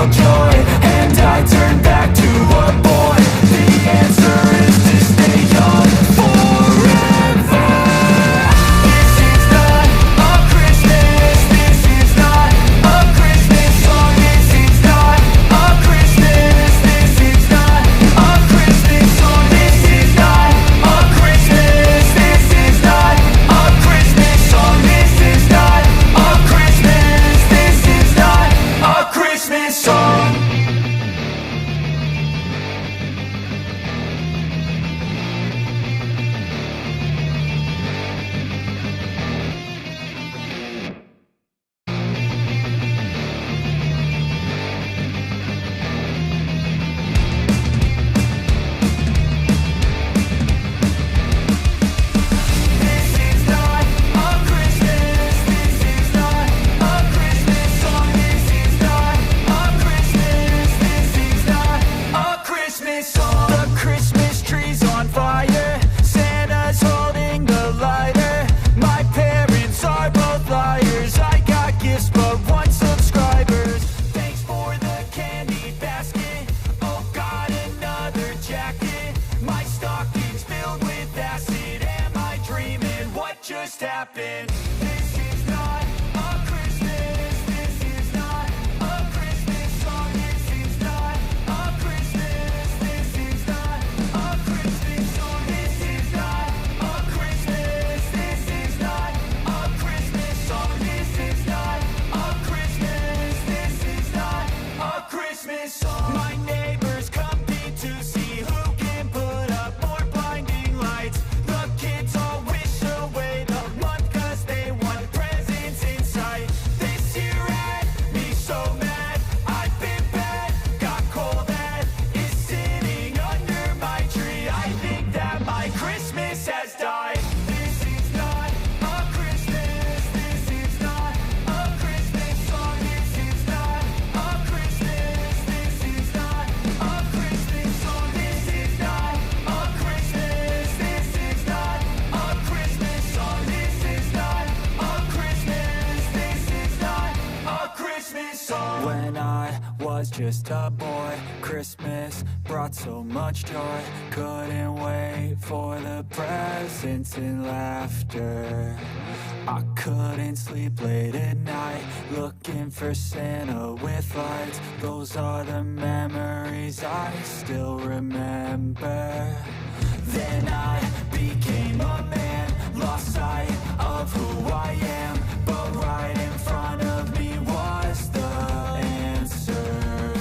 feel joy, and I turn back to a boy. The answer is to stay young forever. This is not a Christmas, this is not a Christmas song. This is not a Christmas, this is not a Christmas song. This is not a Christmas, this is not a Christmas song. This is not a Christmas, this is not a Christmas song. Just happened. This is not a Christmas. This is not a Christmas song. This is not a Christmas. This is not a Christmas song. This is not a Christmas. This is not a Christmas song. This is not a Christmas. This is not a Christmas song. My neighbors compete to see who can put up more blinding lights. The kids all wish away the month 'cause they want presents in sight. This year had me so mad, I've been bad, got coal that is sitting under my tree. I think that my Christmas has died. This is not a Christmas, this is not a Christmas song. This is not a Christmas, this is not a Christmas song. This is not a Christmas, this is not a Christmas song. This is not a Christmas, this is not a Christmas song. When I was just a boy, Christmas brought so much joy. Couldn't wait for the presents and laughter. I couldn't sleep late at night, looking for Santa with lights. Those are the memories I still remember. Then I became a man, lost sight of who I am, but right in front of me was the answer.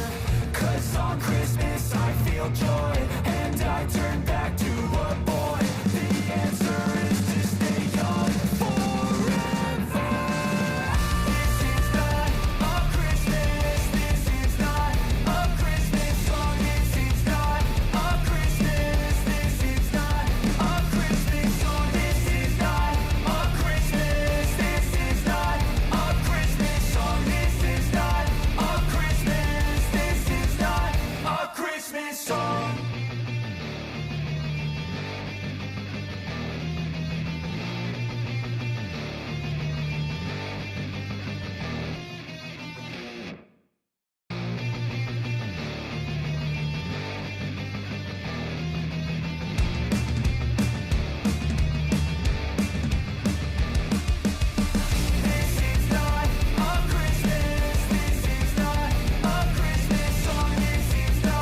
'Cause on Christmas I feel joy, and I turn back to a boy. The answer is to stay young forever. This is not a Christmas, this is not a Christmas song. This is not a Christmas, this is not a Christmas song. This is not a Christmas, this is not a Christmas song. This is not a Christmas, this is not a Christmas song. This is not a Christmas, this is not a Christmas song. This is not a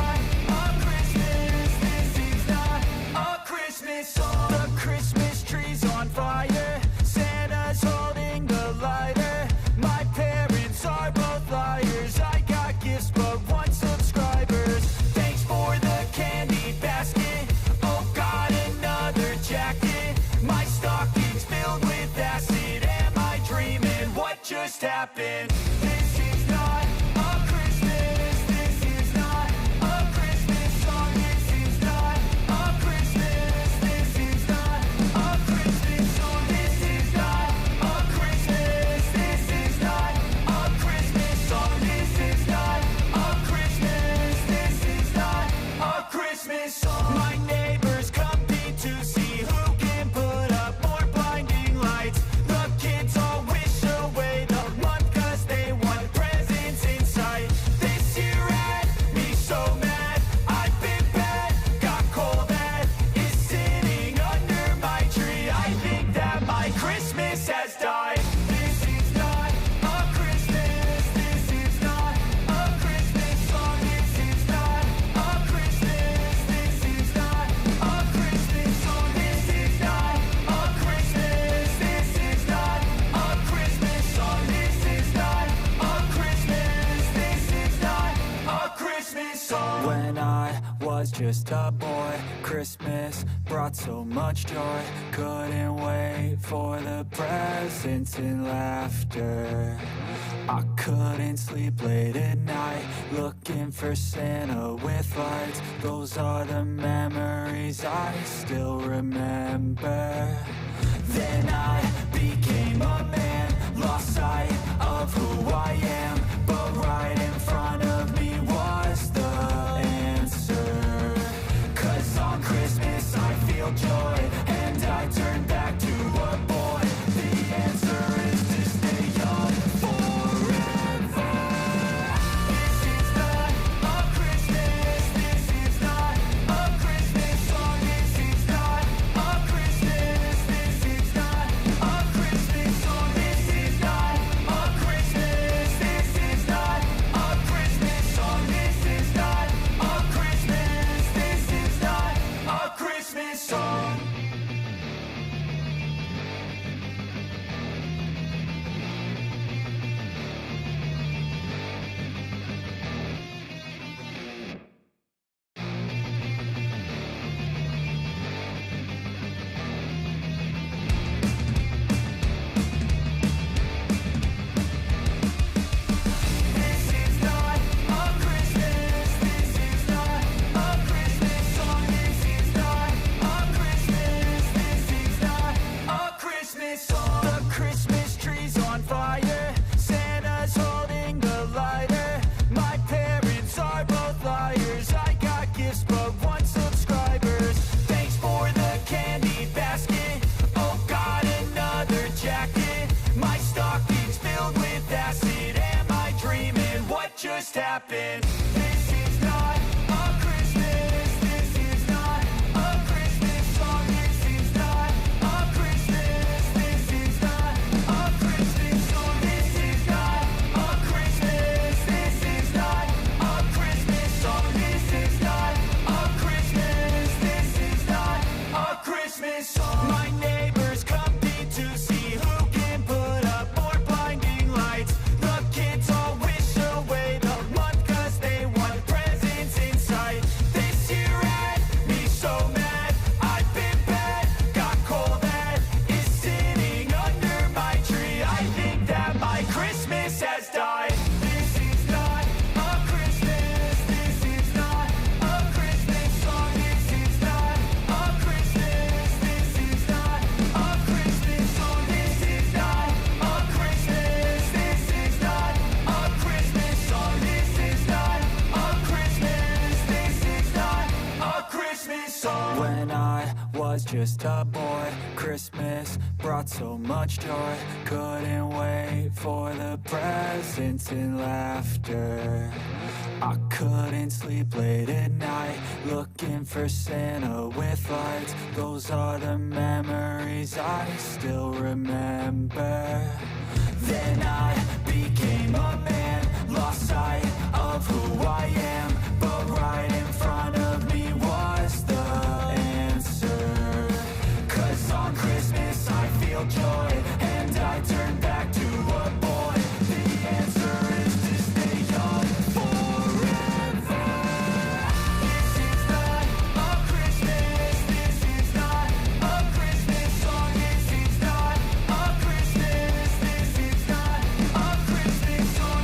Christmas, this is not a Christmas song. The Christmas tree's on fire, Santa's holding the lighter. My parents are both liars, I got gifts but one subscribers. Thanks for the candy basket, oh got another jacket. My stocking's filled with acid, am I dreaming? What just happened? This is not a Christmas, this is not a Christmas song. This is not a Christmas, this is not a Christmas song. This is not a Christmas, this is not a Christmas song. This is not a Christmas, this is not a Christmas song. My neighbors compete to see who can put up more blinding lights. The kids all wish away the month 'cause they was just a boy, Christmas brought so much joy. Couldn't wait for the presents and laughter. I couldn't sleep late at night, looking for Santa with lights. Those are the memories I still remember. Then I became a man, lost sight of who I am. But right in front of me was the answer. 'Cause on Christmas I feel joy, and I turn back to a boy. The answer is to stay young forever. This is not a Christmas, this is not a Christmas song. This is not a Christmas, this is not a Christmas song. This is not a Christmas, this is not a Christmas song. This is not a Christmas, this is not a Christmas song. This is not a Christmas, this is not a Christmas song. This is not a Christmas, this is not a Christmas song. The Christmas tree's on fire, Santa's holding the lighter. My parents are both liars, I got gifts but one subscribers. Thanks for the candy basket, oh got another jacket. My stocking's filled with acid, am I dreaming? What just happened? This is not a Christmas, this is not a Christmas song. This is not a Christmas, this is not a Christmas song. This is not a Christmas, this is not a Christmas song. This is not a Christmas, this is not a Christmas song. My neighbors compete to see who can put up more blinding lights. The kids all wish away the month 'cause they want presents in sight. This year had me so mad, I've been bad, got coal that is sitting under my tree. I think that my Christmas has died. This is not a Christmas, this is not a Christmas song. This is not a Christmas, this is not a Christmas song. This is not a Christmas, this is not a Christmas song. This is not a Christmas, this is not a Christmas song. When I was just a boy, Christmas brought so much joy. Couldn't wait for the presents and laughter. I couldn't sleep late at night, looking for Santa with lights. Those are the memories I still remember. Then I became a man, lost sight of who I am. But right in front of me was the answer. 'Cause on Christmas I feel joy, and I turn back to a boy. The answer is to stay young forever. This is not a Christmas, this is not a Christmas song. This is not a Christmas, this is not a Christmas song.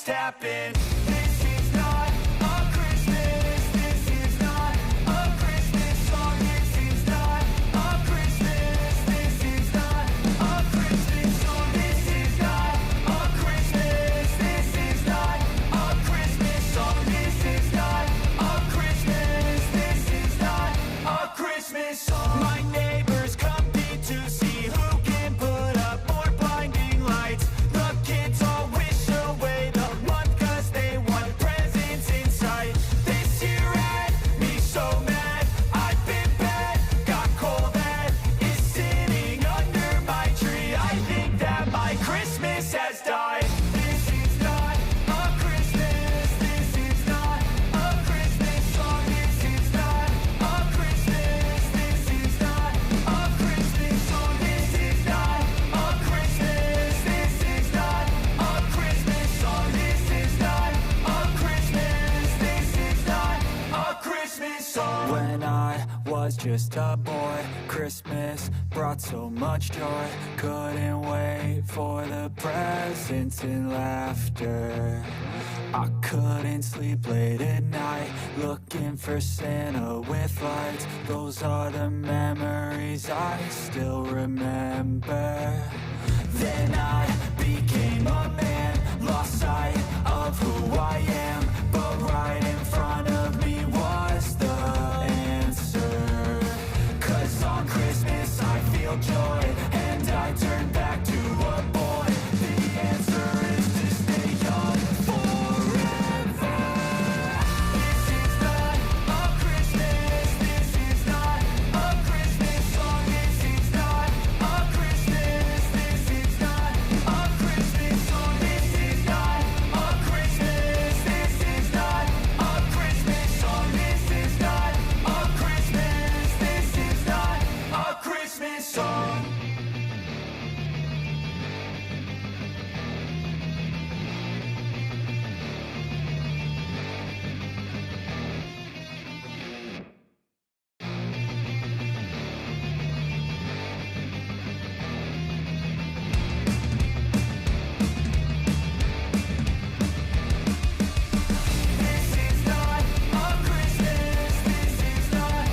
just happened. This is not a Christmas. This is not a Christmas song. This is not a Christmas. This is not a Christmas song. This is not a Christmas. This is not a Christmas song. This is not a Christmas. This is not a Christmas song. My neighbors compete to see who can put up more blinding lights. The kids all wish away the month 'cause they want presents in sight. This year had me so mad. I've been bad, got coal that is sitting under my tree. I think that my Christmas has died. This is not a Christmas. This is not a Christmas song. This is not a Christmas. This is not a Christmas song. This is not a Christmas. This is not a Christmas song. This is not a Christmas. This is not a Christmas song. When I was just a boy, Christmas brought so much joy. Couldn't wait for the presents and laughter. I couldn't sleep late at night, looking for Santa with lights. Those are the memories I still remember. Then I became a man, lost sight of who I am. But right in front of me was the answer. 'Cause on Christmas I feel joy, and I turn back to a boy. The answer is to stay young forever. This is not a Christmas. This is not a Christmas song. This is not a Christmas. This is not a Christmas song. This is not a Christmas. This is not a Christmas song. This is not a Christmas. This is not a Christmas song. This is not a Christmas. This is not a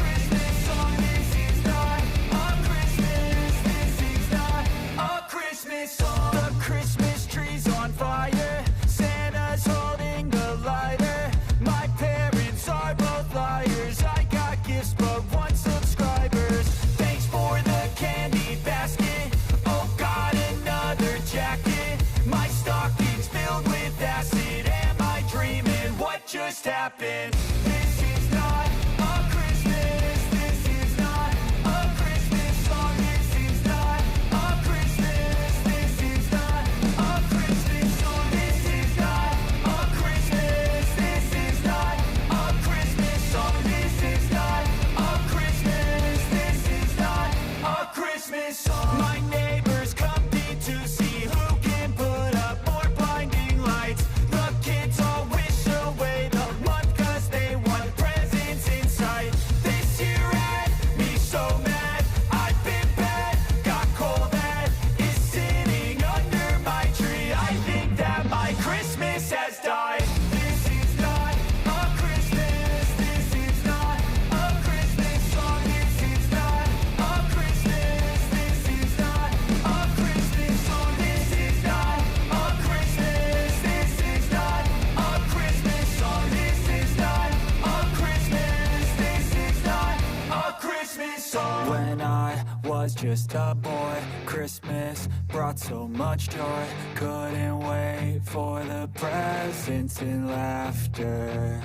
Christmas song. This is not a Christmas. This is not a Christmas song. The Christmas tree's on fire. Santa's holding the lighter. My parents are both liars. I got gifts but one subscribers. Thanks for the candy basket. Oh, got another jacket. My stocking's filled with acid. Am I dreaming? What just happened? This is not a Christmas. This is not a Christmas song. This is not a Christmas. This is not a Christmas song. This is not a Christmas. This is not a Christmas song. This is not a Christmas. This is not a Christmas song. My neighbors compete to see who can put up more blinding lights. The kids all wish away the month 'cause they want presents in sight. This year had me so mad. I've been bad, got coal that is sitting under my tree. I think that my Christmas has died. This is not a Christmas. This is not a Christmas song. This is not a Christmas. This is not a Christmas song. This is not a Christmas. This is not a Christmas song. This is not a Christmas. This is not a Christmas song. When I was just a boy, Christmas brought so much joy. Couldn't wait for the presents and laughter.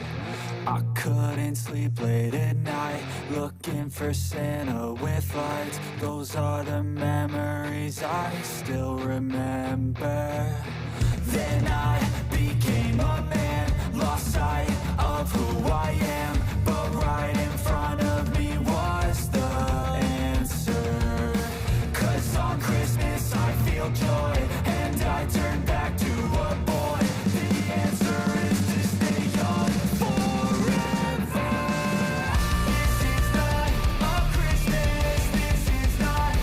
I couldn't sleep late at night, looking for Santa with lights. Those are the memories I still remember. Then I became a man, lost sight of who I am. But right in front of me was the answer. 'Cause on Christmas I feel joy, and I turn back to a boy. The answer is to stay young forever. This is not a Christmas. This is not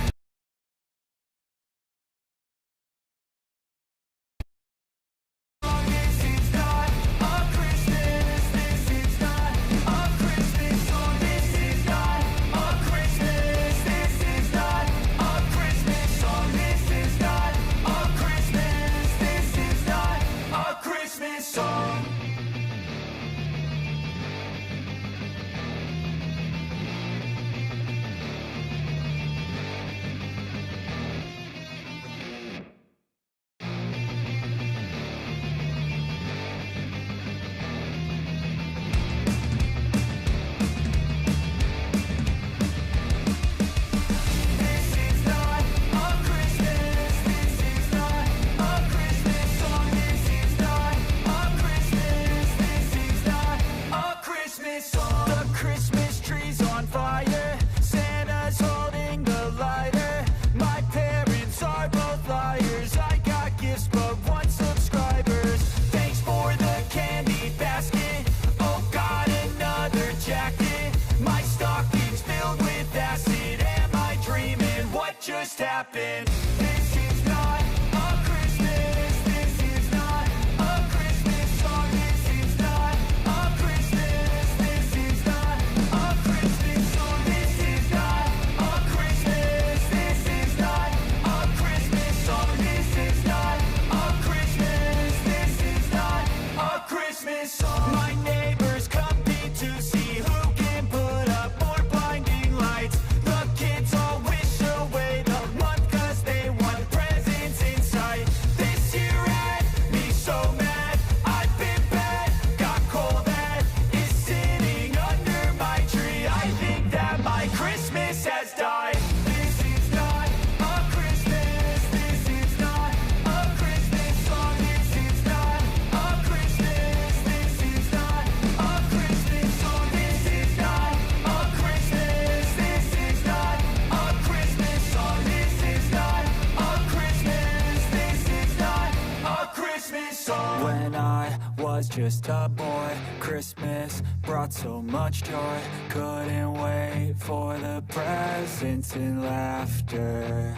just a boy, Christmas brought so much joy. Couldn't wait for the presents and laughter.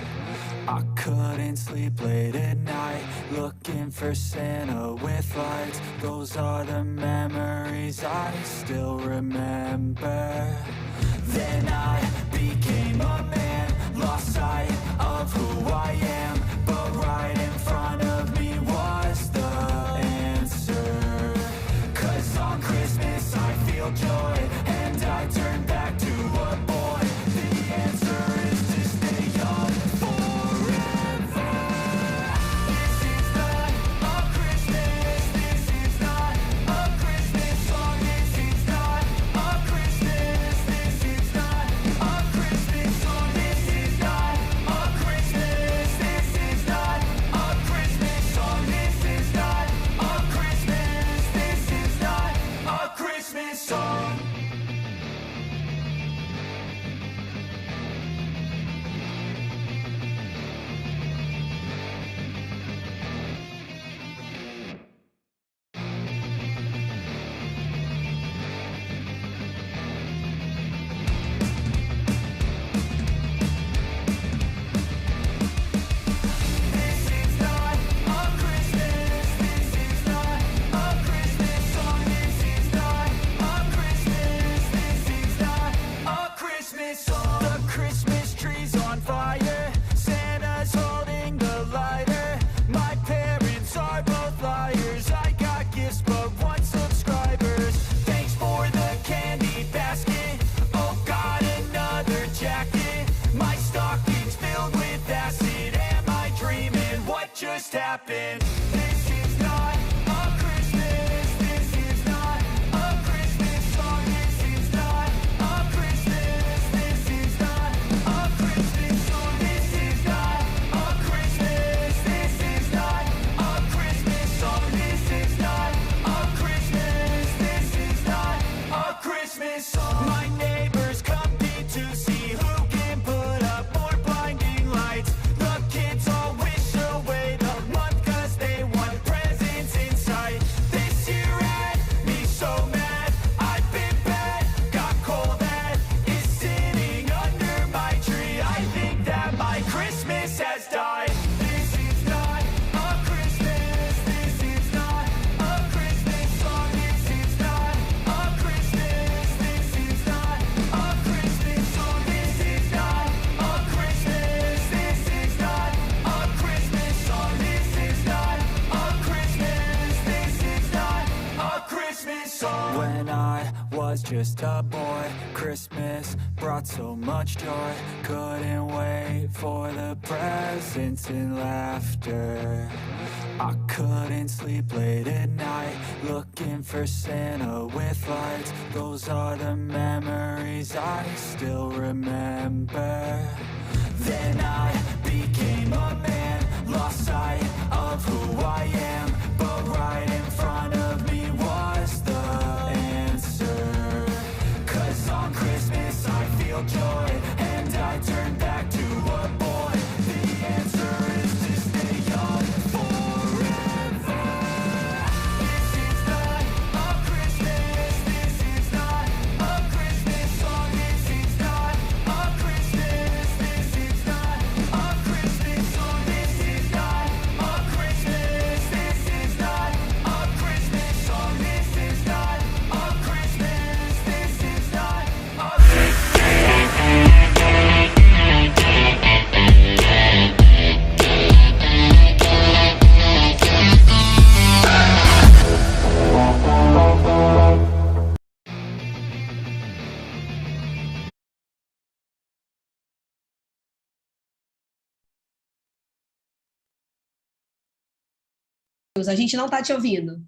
I couldn't sleep late at night, looking for Santa with lights. Those are the memories I still remember. Then I became a man, lost sight of who I am. But right in front of me was the answer. 'Cause on Christmas I feel joy, and I turn back to a boy. The answer is to stay young forever. This is not a Christmas, this is not a Christmas song. This is not a Christmas, this is not a Christmas song. This is not a Christmas, this is not a Christmas song. This is not a Christmas, this is not a Christmas song. This is not a Christmas, this is not a Christmas song. This is not a Christmas, this is not a Christmas song. The Christmas tree's on fire, Santa's holding the lighter. My parents are both liars, I got gifts but one subscribers. Thanks for the candy basket, oh got another jacket. My stocking's filled with acid, am I dreaming? What just happened? This is not a Christmas, this is not a Christmas song. This is not a Christmas, this is not a Christmas song. This is not a Christmas, this is not a Christmas song. This is not a Christmas, this is not a Christmas song. My neighbors compete to see who can put up more blinding lights. The kids all wish away the month 'cause they want presents in sight. This year had me so mad, I've been bad, got coal that is sitting under my tree. I think that my Christmas has died. This is not a Christmas, this is not a Christmas song. This is not a Christmas, this is not a Christmas song. This is not a Christmas, this is not a Christmas song. This is not a Christmas, this is not a Christmas song. When I was just a boy, Christmas brought so much joy. Couldn't wait for the presents and laughter. I couldn't sleep late at night, looking for Santa with lights. Those are the memories I still remember. Then I became a man, lost sight of who I am. But right in front of me was the answer. 'Cause on Christmas I feel joy, and I turn back to a boy. The answer is to stay young forever. This is not a Christmas, this is not a Christmas song. This is not a Christmas, this is not a Christmas song. This is not a Christmas, this is not a Christmas song. This is not a Christmas, this is not a A gente não tá te ouvindo.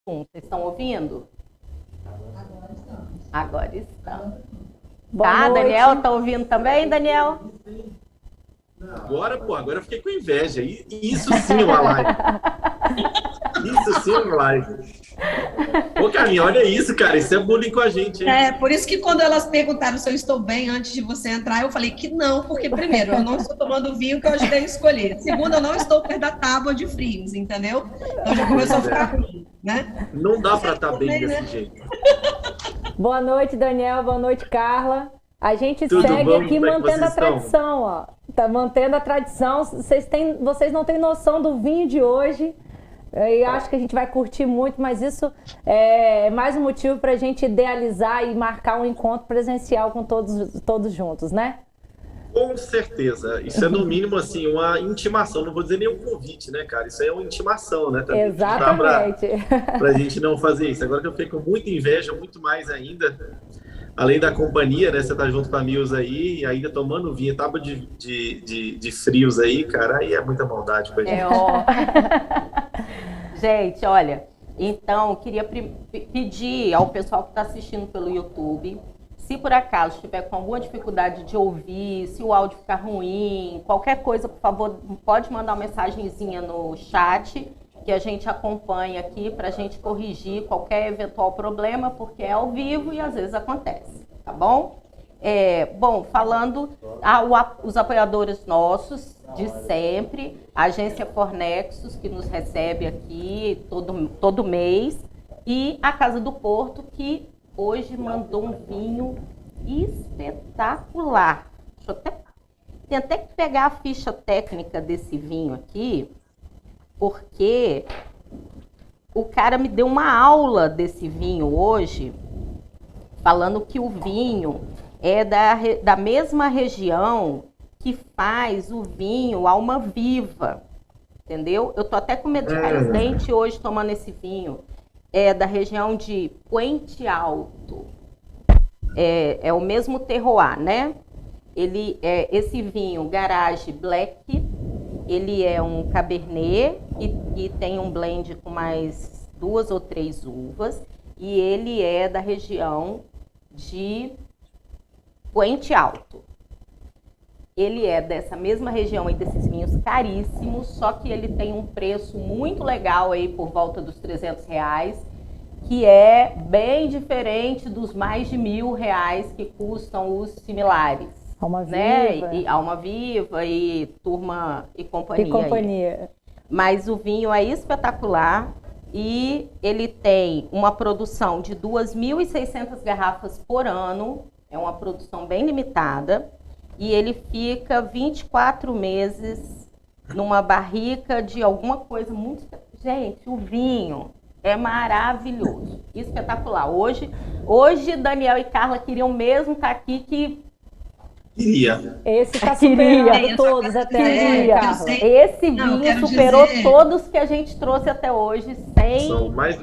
Vocês estão ouvindo? Agora estão. Boa Tá, noite. Daniel, tá ouvindo também, Daniel? Agora, agora eu fiquei com inveja. Isso sim é uma live. Isso sim é uma live. Ô, Carlinhos, olha isso, cara. Isso é bullying com a gente, hein? Por isso que quando elas perguntaram se eu estou bem antes de você entrar, eu falei que não, porque primeiro, eu não estou tomando vinho que eu ajudei a escolher. Segundo, eu não estou perto da tábua de frios, entendeu? Então já começou a ficar ruim, né? Não dá pra estar bem Também, desse né? jeito. Boa noite, Daniel. Boa noite, Carla. A gente Tudo segue bom? aqui Como é que mantendo a vocês estão? tradição, ó. Tá mantendo a tradição. Vocês não têm noção do vinho de hoje. E acho que a gente vai curtir muito, mas isso é mais um motivo para a gente idealizar e marcar um encontro presencial com todos juntos, né? Com certeza. Isso é, no mínimo, assim, uma intimação. Não vou dizer nem um convite, né, cara? Isso aí é uma intimação, né? Também. Exatamente. Pra gente não fazer isso. Agora que eu fiquei com muita inveja, muito mais ainda, além da companhia, né? Você tá junto com a Mills aí, e ainda tomando vinho, tábua de frios aí, cara, aí é muita maldade com a gente. Ó. Gente, olha, então, queria pedir ao pessoal que está assistindo pelo YouTube, se por acaso estiver com alguma dificuldade de ouvir, se o áudio ficar ruim, qualquer coisa, por favor, pode mandar uma mensagenzinha no chat, que a gente acompanha aqui para a gente corrigir qualquer eventual problema, porque é ao vivo e às vezes acontece, tá bom? Bom, falando os apoiadores nossos de sempre, a agência Fornexus, que nos recebe aqui todo mês, e a Casa do Porto, que hoje mandou um vinho espetacular. Tentei pegar a ficha técnica desse vinho aqui, porque o cara me deu uma aula desse vinho hoje, falando que o vinho é da mesma região que faz o vinho Alma Viva, entendeu? Eu tô até com medo de cair os dentes hoje tomando esse vinho. É da região de Puente Alto. É o mesmo terroir, né? Esse vinho Garage Black, ele é um Cabernet e tem um blend com mais 2 ou 3 uvas, e ele é da região de Puente Alto. Ele é dessa mesma região aí, desses vinhos caríssimos, só que ele tem um preço muito legal aí, por volta dos R$300, que é bem diferente dos mais de R$1.000 que custam os similares. Alma Viva. Né? E Alma Viva e Turma e Companhia. E companhia. Aí. Mas o vinho é espetacular e ele tem uma produção de 2.600 garrafas por ano, é uma produção bem limitada, e ele fica 24 meses numa barrica de alguma coisa muito... Gente, o vinho é maravilhoso, espetacular. Hoje Daniel e Carla queriam mesmo estar aqui, que Queria. Esse tá superando todos até aí, Carla. Esse vinho superou todos que a gente trouxe até hoje, sem... São mais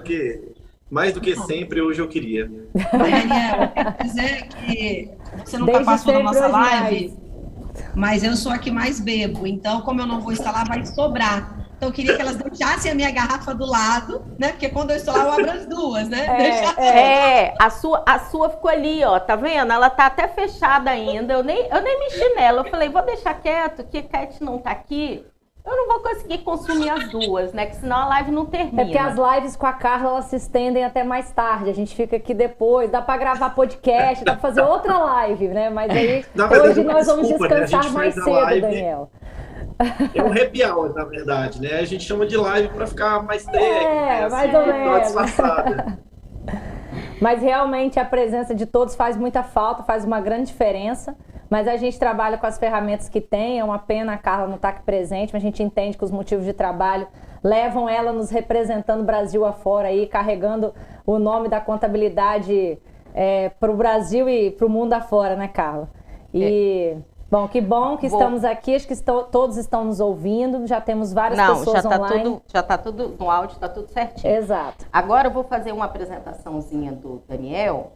do que sempre, hoje eu queria. Daniel, eu quero dizer que você nunca passou da nossa live, mas eu sou a que mais bebo, então como eu não vou estar lá, vai sobrar. Então eu queria que elas deixassem a minha garrafa do lado, né? Porque quando eu estou lá, eu abro as duas, né? A sua ficou ali, ó, tá vendo? Ela tá até fechada ainda, eu nem mexi nela. Eu falei, vou deixar quieto, que Cat não tá aqui. Eu não vou conseguir consumir as duas, né? Que senão a live não termina. É porque as lives com a Carla, elas se estendem até mais tarde. A gente fica aqui depois, dá pra gravar podcast, dá pra fazer outra live, né? Mas aí, hoje nós vamos descansar, né? Mais cedo, live, Daniel. É um happy hour, na verdade, né? A gente chama de live para ficar mais técnico, mais ou menos. Mas realmente a presença de todos faz muita falta, faz uma grande diferença. Mas a gente trabalha com as ferramentas que tem. É uma pena a Carla não estar aqui presente, mas a gente entende que os motivos de trabalho levam ela nos representando Brasil afora aí, carregando o nome da contabilidade para o Brasil e para o mundo afora, né, Carla? Bom que estamos aqui, acho que todos estão nos ouvindo, já temos várias pessoas online. Já está tudo no áudio, está tudo certinho. Exato. Agora eu vou fazer uma apresentaçãozinha do Daniel,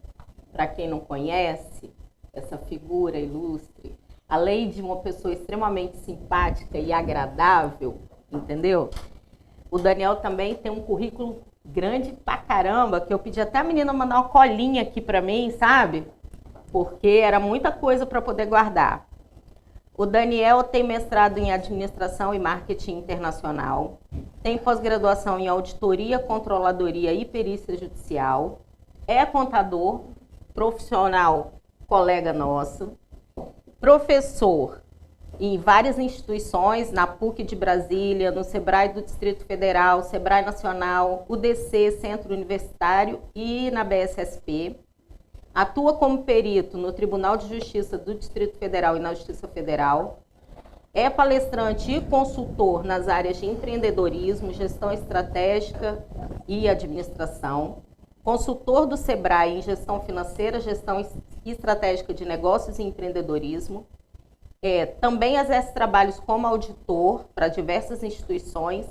para quem não conhece, essa figura ilustre, além de uma pessoa extremamente simpática e agradável, entendeu? O Daniel também tem um currículo grande pra caramba, que eu pedi até a menina mandar uma colinha aqui pra mim, sabe? Porque era muita coisa para poder guardar. O Daniel tem mestrado em Administração e Marketing Internacional, tem pós-graduação em Auditoria, Controladoria e Perícia Judicial, é contador, profissional, colega nosso, professor em várias instituições, na PUC de Brasília, no SEBRAE do Distrito Federal, SEBRAE Nacional, UDC, Centro Universitário e na BSSP. Atua como perito no Tribunal de Justiça do Distrito Federal e na Justiça Federal. É palestrante e consultor nas áreas de empreendedorismo, gestão estratégica e administração. Consultor do SEBRAE em gestão financeira, gestão estratégica de negócios e empreendedorismo. Também exerce trabalhos como auditor para diversas instituições.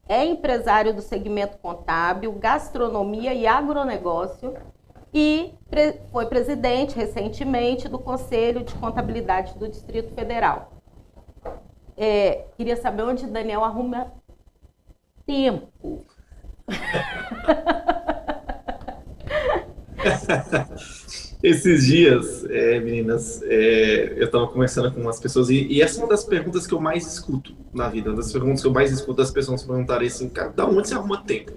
É empresário do segmento contábil, gastronomia e agronegócio. E foi presidente recentemente do Conselho de Contabilidade do Distrito Federal. Queria saber onde Daniel arruma tempo. Esses dias, meninas, eu estava conversando com umas pessoas e essa é uma das perguntas que eu mais escuto na vida. Uma das perguntas que eu mais escuto das pessoas perguntarem assim, cara, da onde você arruma tempo?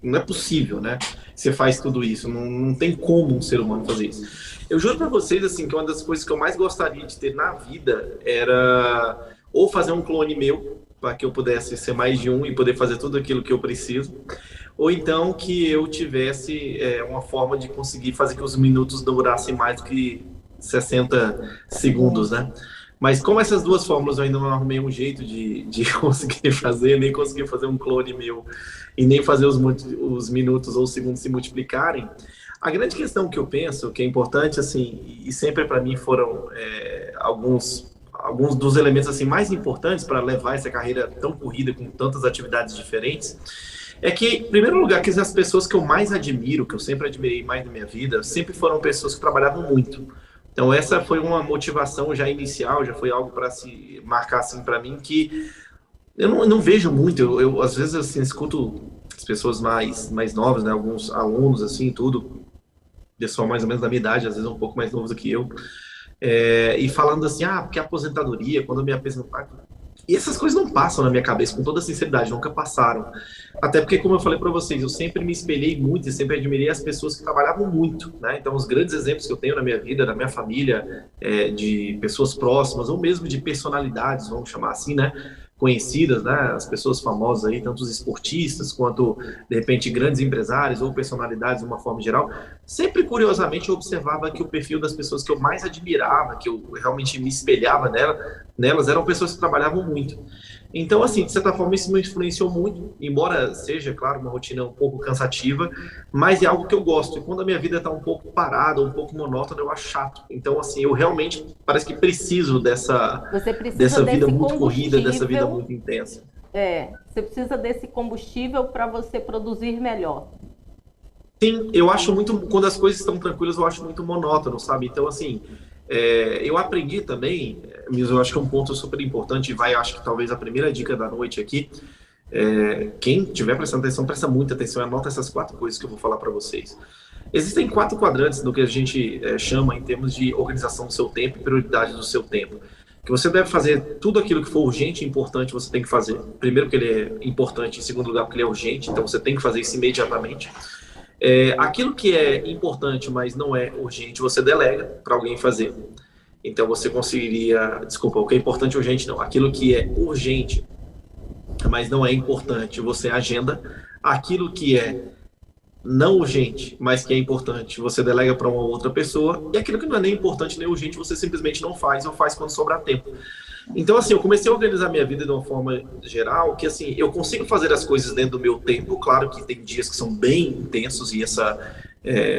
Não é possível, né? Você faz tudo isso, não tem como um ser humano fazer isso. Eu juro para vocês, assim, que uma das coisas que eu mais gostaria de ter na vida era ou fazer um clone meu, para que eu pudesse ser mais de um e poder fazer tudo aquilo que eu preciso, ou então que eu tivesse uma forma de conseguir fazer que os minutos durassem mais do que 60 segundos, né? Mas como essas duas fórmulas eu ainda não arrumei um jeito de conseguir fazer, nem conseguir fazer um clone meu e nem fazer os minutos ou os segundos se multiplicarem, a grande questão que eu penso, que é importante, assim, e sempre para mim foram alguns dos elementos assim, mais importantes para levar essa carreira tão corrida com tantas atividades diferentes, é que, em primeiro lugar, que as pessoas que eu mais admiro, que eu sempre admirei mais na minha vida, sempre foram pessoas que trabalhavam muito. Então essa foi uma motivação já inicial, já foi algo para se marcar assim para mim, que eu não vejo muito, eu às vezes assim, escuto as pessoas mais novas, né, alguns alunos assim, tudo, pessoal mais ou menos da minha idade, às vezes um pouco mais novos do que eu, e falando assim, porque a aposentadoria, quando eu me aposentar... E essas coisas não passam na minha cabeça, com toda sinceridade, nunca passaram. Até porque, como eu falei para vocês, eu sempre me espelhei muito e sempre admirei as pessoas que trabalhavam muito, né? Então, os grandes exemplos que eu tenho na minha vida, na minha família, de pessoas próximas, ou mesmo de personalidades, vamos chamar assim, né? Conhecidas, né? As pessoas famosas aí, tanto os esportistas quanto, de repente, grandes empresários ou personalidades de uma forma geral. Sempre, curiosamente, eu observava que o perfil das pessoas que eu mais admirava, que eu realmente me espelhava nelas, eram pessoas que trabalhavam muito. Então, assim, de certa forma, isso me influenciou muito, embora seja, claro, uma rotina um pouco cansativa, mas é algo que eu gosto. E quando a minha vida está um pouco parada, um pouco monótona, eu acho chato. Então, assim, eu realmente parece que preciso dessa vida muito corrida, dessa vida muito intensa. Você precisa desse combustível para você produzir melhor. Sim, eu acho muito, quando as coisas estão tranquilas, eu acho muito monótono, sabe? Então, assim, eu aprendi também, mas eu acho que é um ponto super importante, acho que talvez a primeira dica da noite aqui, quem estiver prestando atenção, presta muita atenção, anota essas 4 coisas que eu vou falar para vocês. Existem 4 quadrantes do que a gente chama em termos de organização do seu tempo e prioridade do seu tempo. Que você deve fazer tudo aquilo que for urgente e importante, você tem que fazer. Primeiro, porque ele é importante, em segundo lugar, porque ele é urgente, então você tem que fazer isso imediatamente. Aquilo que é importante, mas não é urgente, você delega para alguém fazer. Então você conseguiria, o que é importante e urgente não, aquilo que é urgente, mas não é importante, você agenda. Aquilo que é não urgente, mas que é importante, você delega para uma outra pessoa. E aquilo que não é nem importante nem urgente, você simplesmente não faz, ou faz quando sobrar tempo. Então, assim, eu comecei a organizar minha vida de uma forma geral, que, assim, eu consigo fazer as coisas dentro do meu tempo. Claro que tem dias que são bem intensos e essa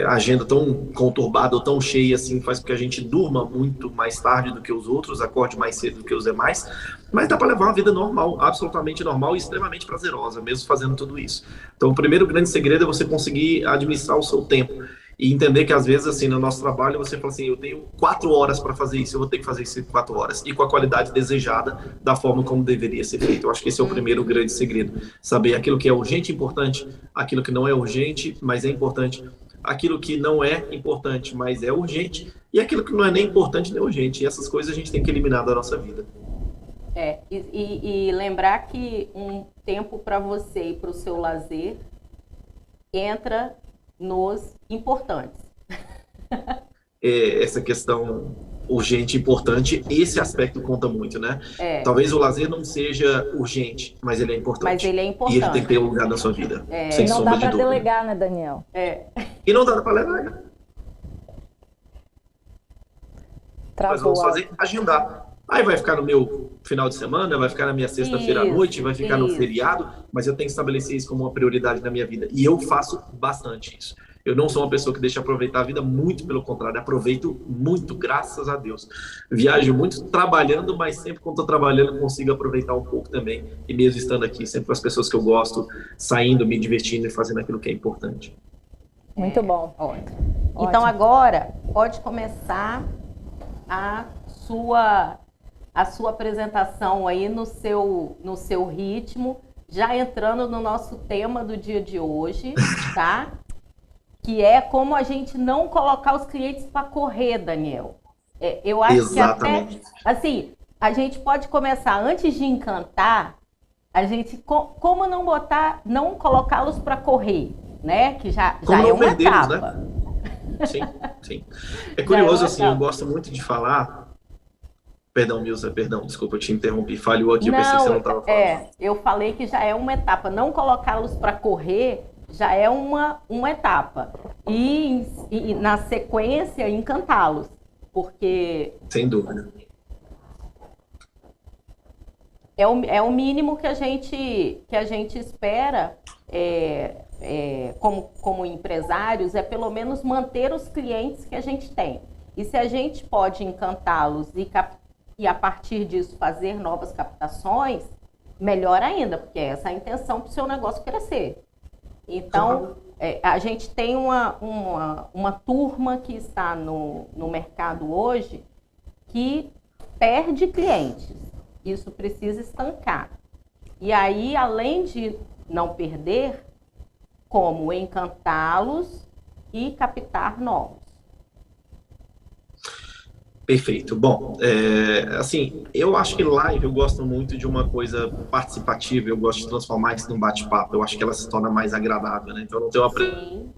agenda tão conturbada ou tão cheia, assim, faz com que a gente durma muito mais tarde do que os outros, acorde mais cedo do que os demais, mas dá para levar uma vida normal, absolutamente normal e extremamente prazerosa, mesmo fazendo tudo isso. Então, o primeiro grande segredo é você conseguir administrar o seu tempo. E entender que, às vezes, assim, no nosso trabalho, você fala assim, eu tenho 4 horas para fazer isso, eu vou ter que fazer isso em 4 horas. E com a qualidade desejada, da forma como deveria ser feito. Eu acho que esse é o primeiro grande segredo. Saber aquilo que é urgente e importante, aquilo que não é urgente, mas é importante, aquilo que não é importante, mas é urgente, e aquilo que não é nem importante nem urgente. E essas coisas a gente tem que eliminar da nossa vida. E lembrar que um tempo para você e para o seu lazer entra nos importantes. Essa questão urgente e importante, esse aspecto conta muito, né? Talvez o lazer não seja urgente, mas ele é importante. Mas ele é importante. E ele tem que ter um lugar na sua vida, sem não sombra dá de para dúvida. delegar, né, Daniel? E não dá para delegar. Nós vamos fazer agendar. Aí vai ficar no meu final de semana, vai ficar na minha sexta-feira à noite, vai ficar no feriado, mas eu tenho que estabelecer isso como uma prioridade na minha vida. E eu faço bastante isso. Eu não sou uma pessoa que deixa aproveitar a vida, muito pelo contrário, aproveito muito, graças a Deus. Viajo muito trabalhando, mas sempre quando estou trabalhando consigo aproveitar um pouco também. E mesmo estando aqui, sempre com as pessoas que eu gosto, saindo, me divertindo e fazendo aquilo que é importante. Muito bom. Ótimo. Então agora pode começar a sua apresentação aí no seu ritmo, já entrando no nosso tema do dia de hoje, tá? Que é como a gente não colocar os clientes para correr, Daniel. Eu acho Exatamente. Que até, assim, a gente pode começar antes de encantar, a gente como não colocá-los para correr, né? Que já é uma etapa. Né? Sim. É curioso, assim, eu gosto muito de falar. Perdão, Milza, desculpa, eu te interrompi. Falhou aqui, eu pensei que você não estava falando. Eu falei que já é uma etapa. Não colocá-los para correr já é uma etapa. E na sequência, encantá-los. Porque... Sem dúvida. É o mínimo que a gente espera como empresários, é pelo menos manter os clientes que a gente tem. E se a gente pode encantá-los e a partir disso fazer novas captações, melhor ainda, porque essa é a intenção para o seu negócio crescer. Então, a gente tem uma turma que está no mercado hoje que perde clientes. Isso precisa estancar. E aí, além de não perder, como encantá-los e captar novos. Perfeito. Bom, assim, eu acho que live eu gosto muito de uma coisa participativa, eu gosto de transformar isso num bate-papo, eu acho que ela se torna mais agradável, né? Então, não tem uma... Sim.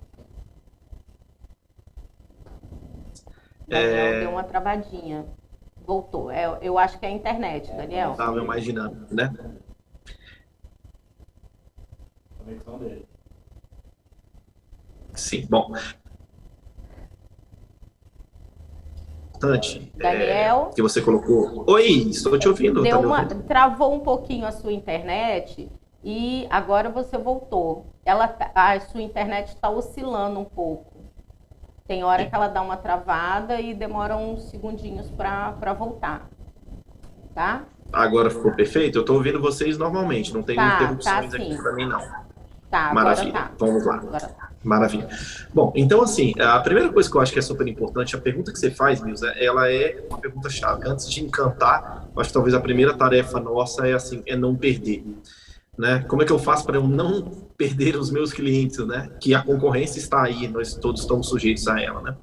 Daniel deu uma travadinha. Voltou. Eu acho que é a internet, Daniel. Estava mais dinâmico, né? Conexão dele. Sim, bom. Daniel, que você colocou. Oi, estou te ouvindo. Travou um pouquinho a sua internet e agora você voltou. A sua internet está oscilando um pouco. Tem hora que ela dá uma travada e demora uns segundinhos para voltar. Tá? Agora ficou perfeito? Eu estou ouvindo vocês normalmente, não tem interrupções aqui para mim, não. Tá, maravilha. Agora tá. Vamos lá. Agora tá. Maravilha. Bom, então assim, a primeira coisa que eu acho que é super importante, a pergunta que você faz, Milza, ela é uma pergunta chave. Antes de encantar, eu acho que talvez a primeira tarefa nossa é não perder. Né? Como é que eu faço para eu não perder os meus clientes, né? Que a concorrência está aí, nós todos estamos sujeitos a ela, né?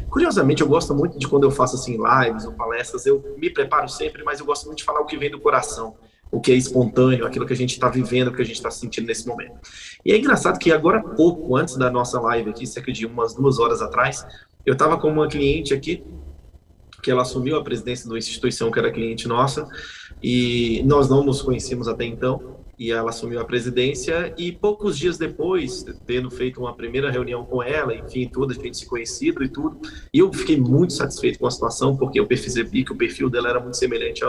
Curiosamente, eu gosto muito de quando eu faço assim lives ou palestras, eu me preparo sempre, mas eu gosto muito de falar o que vem do coração, o que é espontâneo, aquilo que a gente está vivendo, o que a gente está sentindo nesse momento. E é engraçado que agora há pouco, antes da nossa live aqui, cerca de umas 2 horas atrás, eu estava com uma cliente aqui, que ela assumiu a presidência de uma instituição que era cliente nossa, e nós não nos conhecíamos até então, e ela assumiu a presidência, e poucos dias depois, tendo feito uma primeira reunião com ela, enfim, tudo, a gente se conhecido e tudo, e eu fiquei muito satisfeito com a situação, porque eu percebi que o perfil dela era muito semelhante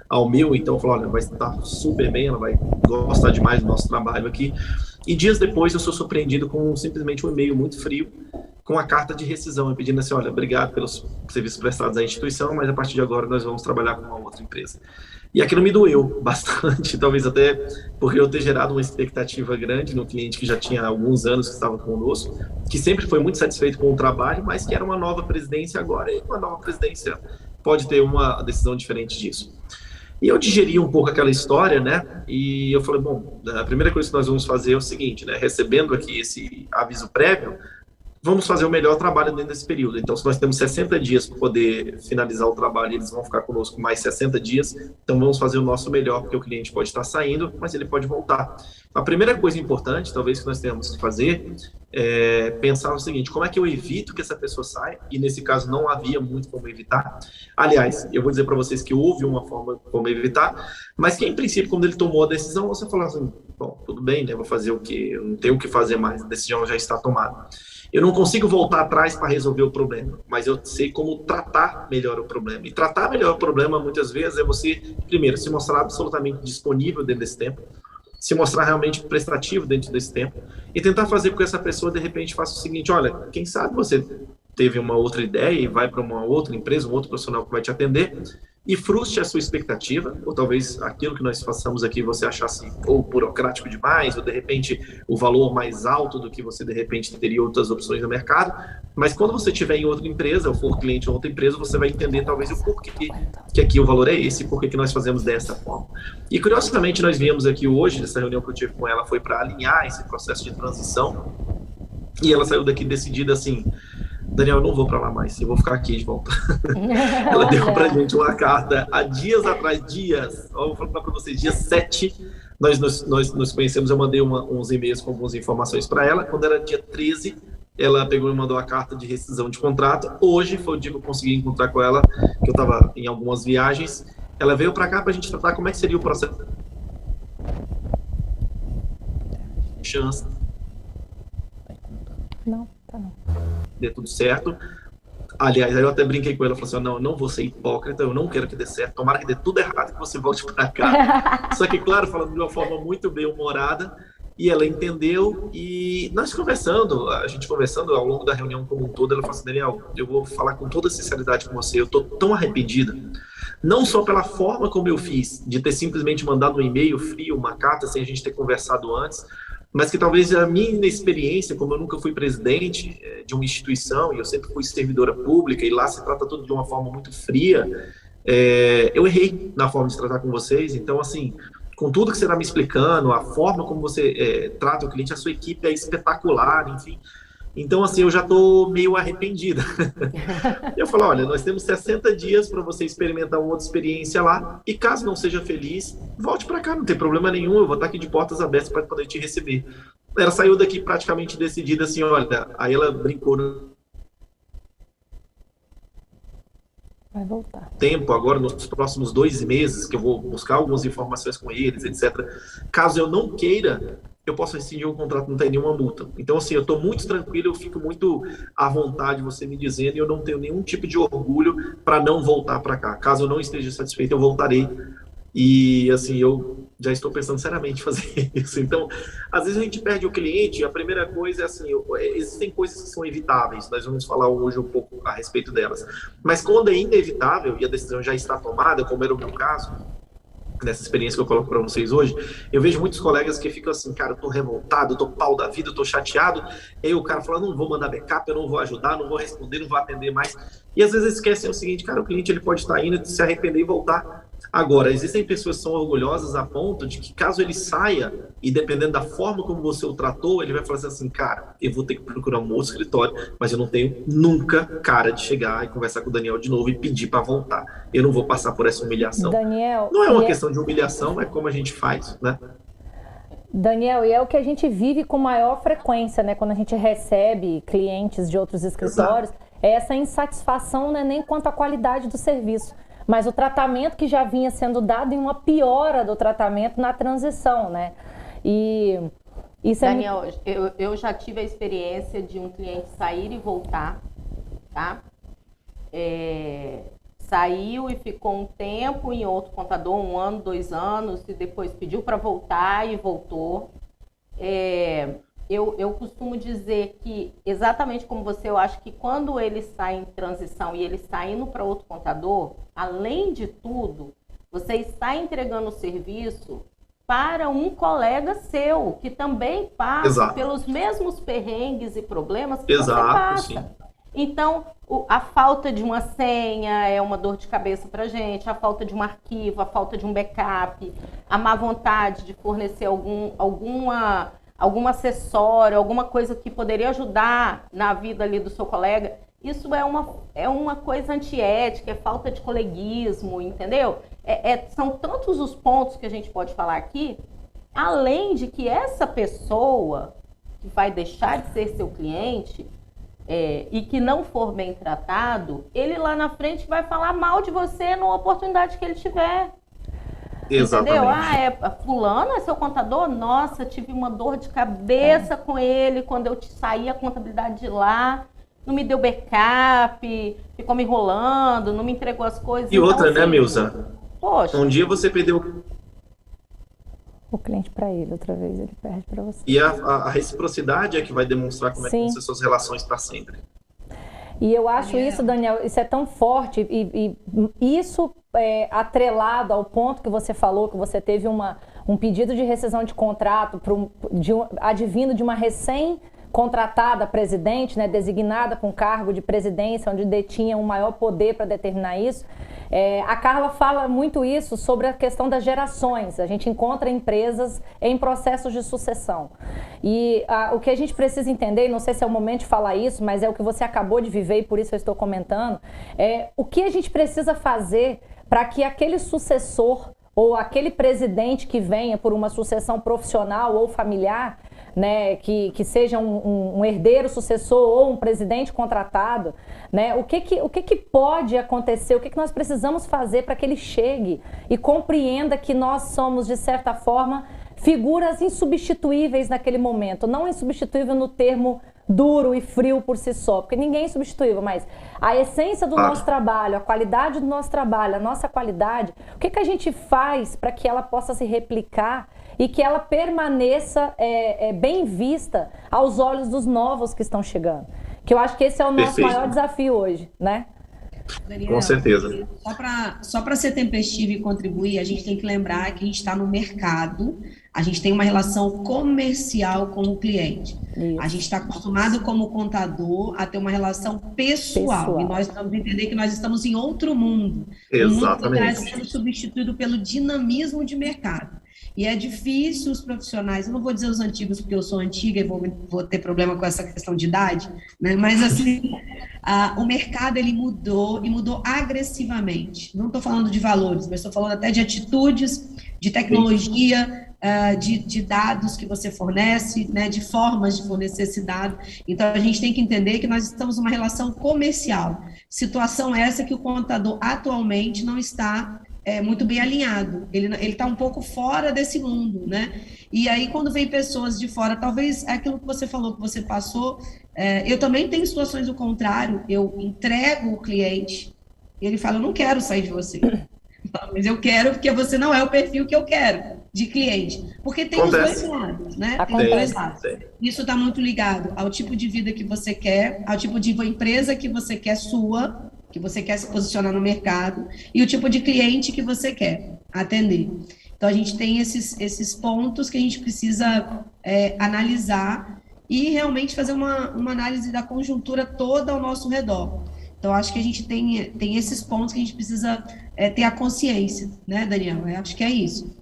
ao meu, então eu falei, olha, vai estar super bem, ela vai gostar demais do nosso trabalho aqui, e dias depois eu sou surpreendido com simplesmente um e-mail muito frio, com a carta de rescisão, pedindo assim, olha, obrigado pelos serviços prestados à instituição, mas a partir de agora nós vamos trabalhar com uma outra empresa. E aquilo me doeu bastante, talvez até porque eu ter gerado uma expectativa grande no cliente que já tinha alguns anos que estava conosco, que sempre foi muito satisfeito com o trabalho, mas que era uma nova presidência agora, e uma nova presidência pode ter uma decisão diferente disso. E eu digeri um pouco aquela história, né? E eu falei, bom, a primeira coisa que nós vamos fazer é o seguinte, né? Recebendo aqui esse aviso prévio, vamos fazer o melhor trabalho dentro desse período. Então, se nós temos 60 dias para poder finalizar o trabalho, eles vão ficar conosco mais 60 dias, então vamos fazer o nosso melhor, porque o cliente pode estar saindo, mas ele pode voltar. A primeira coisa importante, talvez, que nós tenhamos que fazer, é pensar o seguinte, como é que eu evito que essa pessoa saia? E, nesse caso, não havia muito como evitar. Aliás, eu vou dizer para vocês que houve uma forma como evitar, mas que, em princípio, quando ele tomou a decisão, você falou assim, bom, tudo bem, né? Vou fazer o quê? Eu não tenho o que fazer mais, a decisão já está tomada. Eu não consigo voltar atrás para resolver o problema, mas eu sei como tratar melhor o problema. E tratar melhor o problema, muitas vezes, é você, primeiro, se mostrar absolutamente disponível dentro desse tempo, se mostrar realmente prestativo dentro desse tempo, e tentar fazer com que essa pessoa, de repente, faça o seguinte, olha, quem sabe você teve uma outra ideia e vai para uma outra empresa, um outro profissional que vai te atender, e frustre a sua expectativa, ou talvez aquilo que nós façamos aqui você achasse ou burocrático demais, ou de repente o valor mais alto do que você de repente teria outras opções no mercado, mas quando você estiver em outra empresa, ou for cliente de outra empresa, você vai entender talvez o porquê que aqui o valor é esse, porquê que nós fazemos dessa forma. E curiosamente nós viemos aqui hoje, essa reunião que eu tive com ela foi para alinhar esse processo de transição, e ela saiu daqui decidida assim, Daniel, eu não vou para lá mais, eu vou ficar aqui de volta. Ela deu para a gente uma carta há dias atrás, vou falar para vocês, dia 7, nós nos conhecemos, eu mandei uns e-mails com algumas informações para ela, quando era dia 13, ela pegou e mandou a carta de rescisão de contrato, hoje foi o dia que eu consegui encontrar com ela, que eu estava em algumas viagens, ela veio para cá para a gente tratar como é que seria o processo. Chance. Não, tá não. Dê tudo certo. Aliás, aí eu até brinquei com ela, falei assim, não, eu não vou ser hipócrita, eu não quero que dê certo, tomara que dê tudo errado, que você volte para cá. Só que, claro, falando de uma forma muito bem-humorada, e ela entendeu, e nós a gente conversando ao longo da reunião como um todo, ela falou assim, Daniel, eu vou falar com toda sinceridade com você, eu tô tão arrependida, não só pela forma como eu fiz, de ter simplesmente mandado um e-mail frio, uma carta, sem a gente ter conversado antes, mas que talvez a minha inexperiência, como eu nunca fui presidente de uma instituição, e eu sempre fui servidora pública, e lá se trata tudo de uma forma muito fria, eu errei na forma de tratar com vocês, então, assim, com tudo que você está me explicando, a forma como você trata o cliente, a sua equipe é espetacular, enfim, então, assim, eu já estou meio arrependida. Eu falo, olha, nós temos 60 dias para você experimentar uma outra experiência lá, e caso não seja feliz, volte para cá, não tem problema nenhum, eu vou estar aqui de portas abertas para poder te receber. Ela saiu daqui praticamente decidida assim, olha, aí ela brincou no Vai voltar. tempo, agora nos próximos 2 meses, que eu vou buscar algumas informações com eles, etc. Caso eu não queira, eu posso rescindir um contrato, não tem nenhuma multa. Então, assim, eu estou muito tranquilo, eu fico muito à vontade, você me dizendo, e eu não tenho nenhum tipo de orgulho para não voltar para cá. Caso eu não esteja satisfeito, eu voltarei. E, assim, eu já estou pensando seriamente em fazer isso. Então, às vezes a gente perde o cliente, a primeira coisa é assim, existem coisas que são evitáveis, nós vamos falar hoje um pouco a respeito delas. Mas quando é inevitável e a decisão já está tomada, como era o meu caso, nessa experiência que eu coloco para vocês hoje, eu vejo muitos colegas que ficam assim, cara, eu tô revoltado, eu tô pau da vida, eu tô chateado, e aí o cara fala, não vou mandar backup, eu não vou ajudar, não vou responder, não vou atender mais, e às vezes esquecem o seguinte, cara, o cliente ele pode estar indo, se arrepender e voltar. Agora, existem pessoas que são orgulhosas a ponto de que caso ele saia, e dependendo da forma como você o tratou, ele vai falar assim, cara, eu vou ter que procurar um outro escritório, mas eu não tenho nunca cara de chegar e conversar com o Daniel de novo e pedir para voltar. Eu não vou passar por essa humilhação. Daniel, não é uma questão de humilhação, é como a gente faz, né? Daniel, e é o que a gente vive com maior frequência, né? Quando a gente recebe clientes de outros escritórios, é essa insatisfação, né? Nem quanto à qualidade do serviço, mas o tratamento que já vinha sendo dado e uma piora do tratamento na transição, né? E isso Daniel, eu já tive a experiência de um cliente sair e voltar, tá? Saiu e ficou um tempo em outro contador, 1 ano, 2 anos, e depois pediu para voltar e voltou. Eu costumo dizer que, exatamente como você, eu acho que quando ele sai em transição e ele está indo para outro contador, além de tudo, Você está entregando o serviço para um colega seu, que também passa Exato. pelos mesmos perrengues e problemas que você Exato, passa. sim. Então, a falta de uma senha é uma dor de cabeça para a gente, a falta de um arquivo, a falta de um backup, a má vontade de fornecer algum acessório, alguma coisa que poderia ajudar na vida ali do seu colega. Isso é uma coisa antiética, é falta de coleguismo, entendeu? São tantos os pontos que a gente pode falar aqui, além de que essa pessoa que vai deixar de ser seu cliente e que não for bem tratado, ele lá na frente vai falar mal de você numa oportunidade que ele tiver. Exatamente. Entendeu? Fulano é seu contador? Nossa, tive uma dor de cabeça com ele quando eu saí a contabilidade de lá. Não me deu backup, ficou me enrolando, não me entregou as coisas. E outra, né, Milza? Poxa. Um dia você perdeu O cliente para ele, outra vez ele perde para você. E a reciprocidade é que vai demonstrar como é que vão ser suas relações para sempre. E eu acho isso, Daniel, isso é tão forte e isso atrelado ao ponto que você falou, que você teve um pedido de rescisão de contrato advindo de uma recém-contratada presidente, né, designada com cargo de presidência, onde detinha um maior poder para determinar isso. A Carla fala muito isso sobre a questão das gerações. A gente encontra empresas em processos de sucessão. E o que a gente precisa entender, e não sei se é o momento de falar isso, mas é o que você acabou de viver e por isso eu estou comentando, o que a gente precisa fazer para que aquele sucessor ou aquele presidente que venha por uma sucessão profissional ou familiar, né, que seja um herdeiro sucessor ou um presidente contratado, né, o que pode acontecer, o que nós precisamos fazer para que ele chegue e compreenda que nós somos, de certa forma, figuras insubstituíveis naquele momento. Não insubstituível no termo duro e frio por si só, porque ninguém é insubstituível, mas a essência do nosso trabalho, a qualidade do nosso trabalho, a nossa qualidade, o que a gente faz para que ela possa se replicar e que ela permaneça bem vista aos olhos dos novos que estão chegando. Que eu acho que esse é o nosso maior desafio hoje, né? Daniel, com certeza. Só para ser tempestivo e contribuir, a gente tem que lembrar que a gente está no mercado, a gente tem uma relação comercial com o cliente. Isso. A gente está acostumado como contador a ter uma relação pessoal. E nós vamos entender que nós estamos em outro mundo. Exatamente. Um mundo que está sendo substituído pelo dinamismo de mercado. E é difícil os profissionais, eu não vou dizer os antigos, porque eu sou antiga e vou ter problema com essa questão de idade, né? Mas assim, o mercado ele mudou e mudou agressivamente. Não estou falando de valores, mas estou falando até de atitudes, de tecnologia, de dados que você fornece, né? De formas de fornecer esse dado. Então, a gente tem que entender que nós estamos numa relação comercial. Situação essa que o contador atualmente não está muito bem alinhado, ele está um pouco fora desse mundo, né? E aí, quando vem pessoas de fora, talvez aquilo que você falou, que você passou, eu também tenho situações do contrário, eu entrego o cliente, e ele fala, eu não quero sair de você, mas eu quero porque você não é o perfil que eu quero de cliente, porque tem os dois lados, né? Tem os dois lados. Isso está muito ligado ao tipo de vida que você quer, ao tipo de empresa que você quer que você quer se posicionar no mercado, e o tipo de cliente que você quer atender. Então, a gente tem esses pontos que a gente precisa analisar e realmente fazer uma análise da conjuntura toda ao nosso redor. Então, acho que a gente tem esses pontos que a gente precisa ter a consciência, né, Daniel? Eu acho que é isso.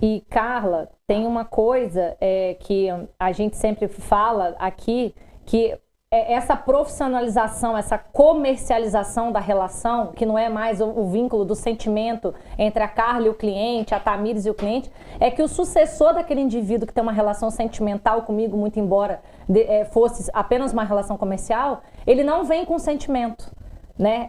E, Carla, tem uma coisa que a gente sempre fala aqui, que essa profissionalização, essa comercialização da relação, que não é mais o vínculo do sentimento entre a Carla e o cliente, a Tamires e o cliente, é que o sucessor daquele indivíduo que tem uma relação sentimental comigo, muito embora fosse apenas uma relação comercial, ele não vem com sentimento, né?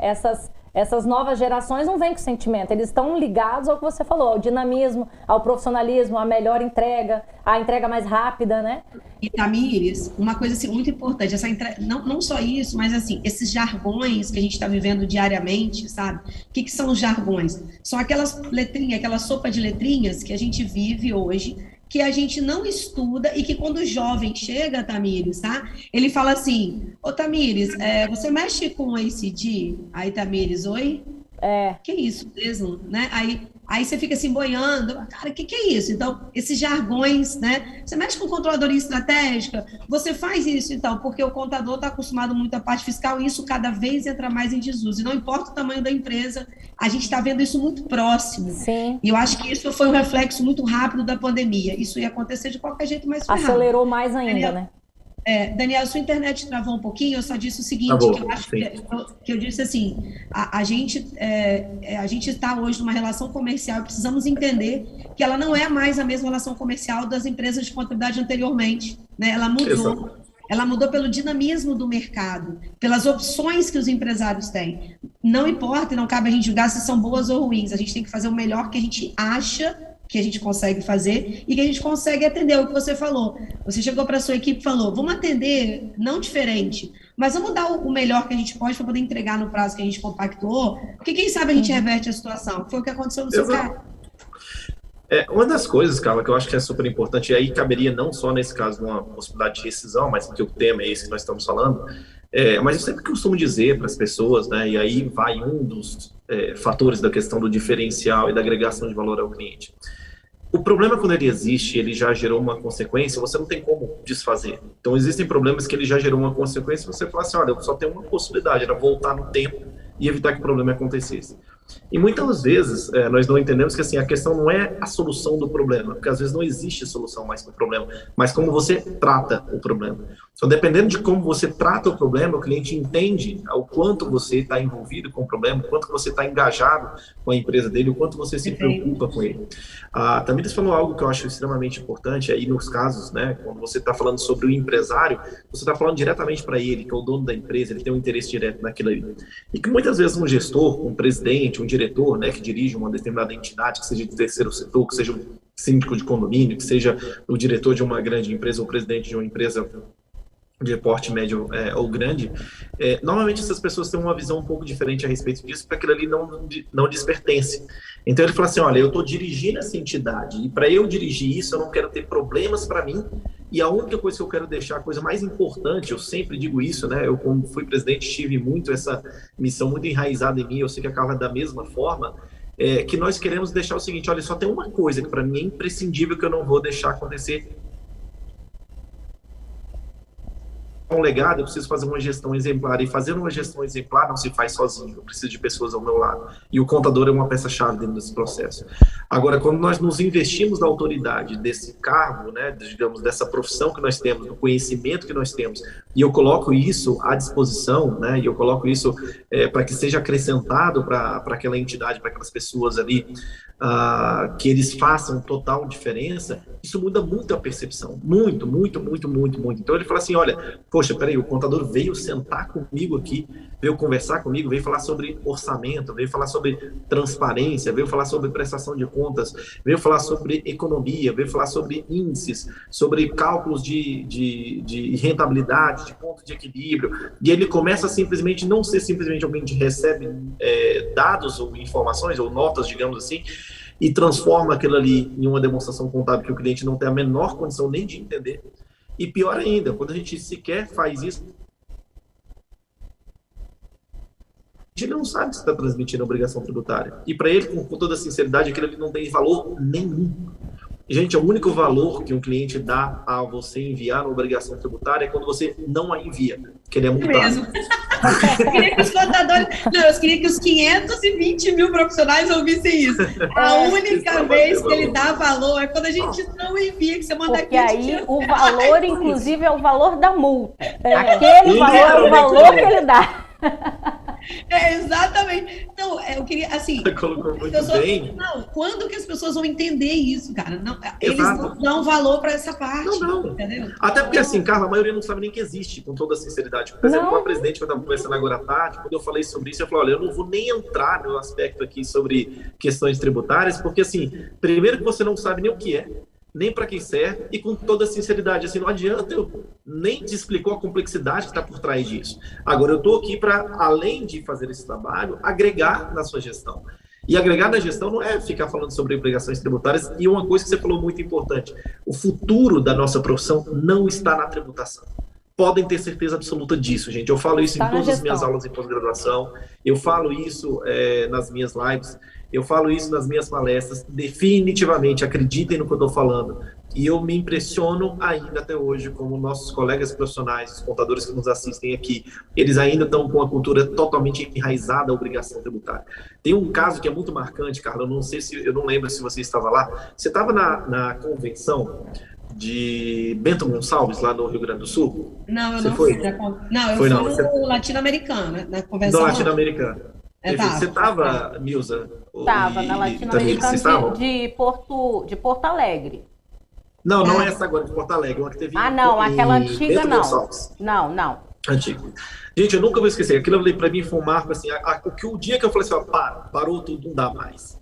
Essas novas gerações não vêm com sentimento, eles estão ligados ao que você falou, ao dinamismo, ao profissionalismo, à melhor entrega, à entrega mais rápida, né? E, Tamires, uma coisa assim, muito importante, não só isso, mas assim, esses jargões que a gente está vivendo diariamente, sabe? O que são os jargões? São aquelas letrinhas, aquela sopa de letrinhas que a gente vive hoje, que a gente não estuda e que quando o jovem chega, Tamires, tá? Ele fala assim, ô Tamires, você mexe com o ACD? Aí Tamires, oi? Que isso mesmo, né? Aí você fica assim, boiando, cara, o que é isso? Então, esses jargões, né? Você mexe com controladoria estratégica, você faz isso, então, porque o contador está acostumado muito à parte fiscal e isso cada vez entra mais em desuso. E não importa o tamanho da empresa, a gente está vendo isso muito próximo. Sim. E eu acho que isso foi um reflexo muito rápido da pandemia. Isso ia acontecer de qualquer jeito mais ferrado. Acelerou mais ainda, Daniel, né? Daniel, sua internet travou um pouquinho, eu só disse o seguinte, Tá bom, que eu acho sim. que eu disse assim, a gente está hoje numa relação comercial e precisamos entender que ela não é mais a mesma relação comercial das empresas de contabilidade anteriormente, né? Ela mudou. Exato. Ela mudou pelo dinamismo do mercado, pelas opções que os empresários têm. Não importa e não cabe a gente julgar se são boas ou ruins, a gente tem que fazer o melhor que a gente acha que a gente consegue fazer e que a gente consegue atender o que você falou. Você chegou para a sua equipe e falou, vamos atender, não diferente, mas vamos dar o melhor que a gente pode para poder entregar no prazo que a gente compactuou, porque quem sabe a gente reverte a situação. Foi o que aconteceu no seu caso. Uma das coisas, Carla, que eu acho que é super importante, e aí caberia não só nesse caso uma possibilidade de rescisão, mas porque o tema é esse que nós estamos falando, mas eu sempre costumo dizer para as pessoas, né, e aí vai um dos fatores da questão do diferencial e da agregação de valor ao cliente. O problema, quando ele existe, ele já gerou uma consequência, você não tem como desfazer. Então, existem problemas que ele já gerou uma consequência, você fala assim, olha, eu só tenho uma possibilidade, era voltar no tempo e evitar que o problema acontecesse. E muitas vezes nós não entendemos que assim, a questão não é a solução do problema, porque às vezes não existe solução mais para o problema, mas como você trata o problema. Então, dependendo de como você trata o problema, o cliente entende o quanto você está envolvido com o problema, o quanto você está engajado com a empresa dele, o quanto você se preocupa com ele. Também você falou algo que eu acho extremamente importante aí nos casos, né, quando você está falando sobre o empresário, você está falando diretamente para ele, que é o dono da empresa, ele tem um interesse direto naquilo ali. E que muitas vezes um gestor, um presidente, um diretor, né, que dirige uma determinada entidade, que seja de terceiro setor, que seja um síndico de condomínio, que seja o diretor de uma grande empresa ou presidente de uma empresa de porte médio ou grande, normalmente essas pessoas têm uma visão um pouco diferente a respeito disso, porque aquilo ali não lhes pertence. Então ele fala assim, olha, eu estou dirigindo essa entidade, e para eu dirigir isso, eu não quero ter problemas para mim, e a única coisa que eu quero deixar, a coisa mais importante, eu sempre digo isso, né, eu como fui presidente, tive muito essa missão muito enraizada em mim, eu sei que acaba da mesma forma, que nós queremos deixar o seguinte, olha, só tem uma coisa que para mim é imprescindível que eu não vou deixar acontecer. Um legado, eu preciso fazer uma gestão exemplar, e fazer uma gestão exemplar não se faz sozinho, eu preciso de pessoas ao meu lado, e o contador é uma peça-chave dentro desse processo. Agora, quando nós nos investimos na autoridade desse cargo, né, digamos, dessa profissão que nós temos, do conhecimento que nós temos, e eu coloco isso à disposição, né, e eu coloco isso para que seja acrescentado para aquela entidade, para aquelas pessoas ali, que eles façam total diferença, isso muda muito a percepção, muito. Então ele fala assim, olha, poxa, peraí, o contador veio sentar comigo aqui, veio conversar comigo, veio falar sobre orçamento, veio falar sobre transparência, veio falar sobre prestação de contas, veio falar sobre economia, veio falar sobre índices, sobre cálculos de rentabilidade, de ponto de equilíbrio, e ele começa a simplesmente não ser simplesmente alguém que recebe dados ou informações, ou notas, digamos assim, e transforma aquilo ali em uma demonstração contábil que o cliente não tem a menor condição nem de entender. E pior ainda, quando a gente sequer faz isso, a gente não sabe se está transmitindo a obrigação tributária. E para ele, com toda sinceridade, aquilo ali não tem valor nenhum. Gente, o único valor que um cliente dá a você enviar uma obrigação tributária é quando você não a envia, que ele é multado. Mesmo. Eu queria que os contadores... Não, eu queria que os 520 mil profissionais ouvissem isso. A única vez que ele dá valor é quando a gente não envia, que você manda porque aqui. aí o valor, inclusive, é o valor da multa. Aquele valor é o valor que ele dá. Exatamente. Então, eu queria, assim... Você colocou muito pessoas, bem. Não, quando que as pessoas vão entender isso, cara? Não, eles Exato. não dão valor para essa parte. Não. Entendeu? Até porque, assim, Carla, a maioria não sabe nem que existe, com toda a sinceridade. Por exemplo, com a presidente que eu estava conversando agora à tarde, quando eu falei sobre isso, eu falei, olha, eu não vou nem entrar no aspecto aqui sobre questões tributárias, porque, assim, primeiro que você não sabe nem o que é, nem para quem serve, e com toda a sinceridade, assim, não adianta eu nem te explicar a complexidade que está por trás disso. Agora, eu estou aqui para, além de fazer esse trabalho, agregar na sua gestão. E agregar na gestão não é ficar falando sobre obrigações tributárias, e uma coisa que você falou muito importante, o futuro da nossa profissão não está na tributação. podem ter certeza absoluta disso, gente. Eu falo isso Tá em na todas as gestão. minhas aulas de pós-graduação, eu falo isso nas minhas lives, eu falo isso nas minhas palestras. Definitivamente, acreditem no que eu estou falando. E eu me impressiono ainda até hoje como nossos colegas profissionais, os contadores que nos assistem aqui, eles ainda estão com a cultura totalmente enraizada à obrigação tributária. Tem um caso que é muito marcante, Carla, eu não lembro se você estava lá. Você estava na convenção de Bento Gonçalves, lá no Rio Grande do Sul? Não, eu Você não foi? fui. Não, eu Foi, fui não, você- no latino-americano, na convenção. Da Latino-Americana. tava. Você estava, Milza? Estava na Vocês estavam? Latino-Americana de Porto Alegre. Não, não é essa agora de Porto Alegre, uma que teve Ah, não, aquela em antiga Bento não. Gonçalves. Não. Antigo. Gente, eu nunca vou esquecer. Aquilo ali pra mim foi um marco, assim, o dia que eu falei assim, ó, parou tudo, não dá mais.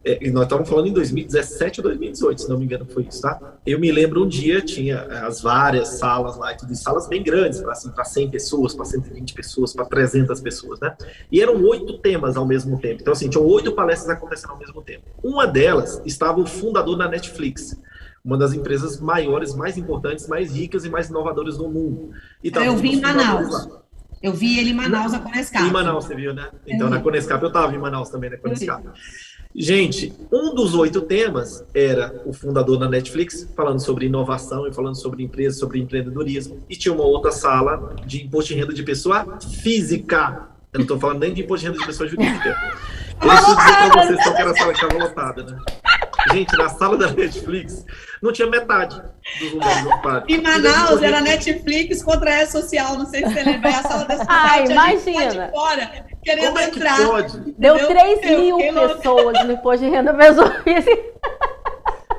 E nós estávamos falando em 2017 ou 2018, se não me engano, foi isso, tá? Eu me lembro um dia, tinha as várias salas lá, e tudo, salas bem grandes, assim, para 100 pessoas, para 120 pessoas, para 300 pessoas, né? E eram 8 temas ao mesmo tempo. Então, assim, tinham 8 palestras acontecendo ao mesmo tempo. Uma delas estava o fundador da Netflix, uma das empresas maiores, mais importantes, mais ricas e mais inovadoras do mundo. E Eu vi em Manaus. lá. Eu vi ele em Manaus, na Conescap. Em Manaus, você viu, né? Então, na Conescap, eu estava em Manaus também, na Conescap. Gente, um dos 8 temas era o fundador da Netflix falando sobre inovação e falando sobre empresas, sobre empreendedorismo. E tinha uma outra sala de imposto de renda de pessoa física. Eu não estou falando nem de imposto de renda de pessoa jurídica. Eu preciso dizer para vocês que era a sala que estava lotada, né? Gente, na sala da Netflix não tinha metade dos lugares ocupados. Em Manaus, era Netflix contra a rede social, não sei se você lembra. Aí a sala desse Ai, tinha gente imagina. lá de fora, querendo Como é que entrar. pode? Deu Entendeu? 3 Eu mil fiquei louca. pessoas no imposto de renda pessoa física.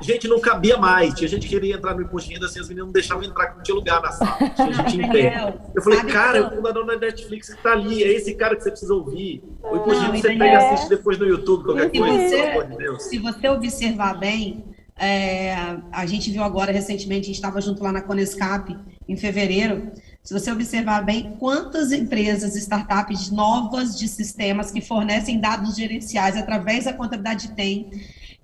Gente, não cabia mais. Tinha gente que queria entrar no imposto de renda, assim, as meninas não deixavam entrar, que não tinha lugar na sala. Tinha gente em pé. Eu falei, Sabe cara, que- o fundador da Netflix que tá ali, é esse cara que você precisa ouvir. O imposto de Não, renda você e pega e Daniel, assiste depois no YouTube, qualquer se coisa, você- pelo amor de Deus. Se você observar bem, a gente viu agora recentemente, a gente estava junto lá na Conescap em fevereiro. Se você observar bem, quantas empresas, startups novas de sistemas que fornecem dados gerenciais através da contabilidade tem,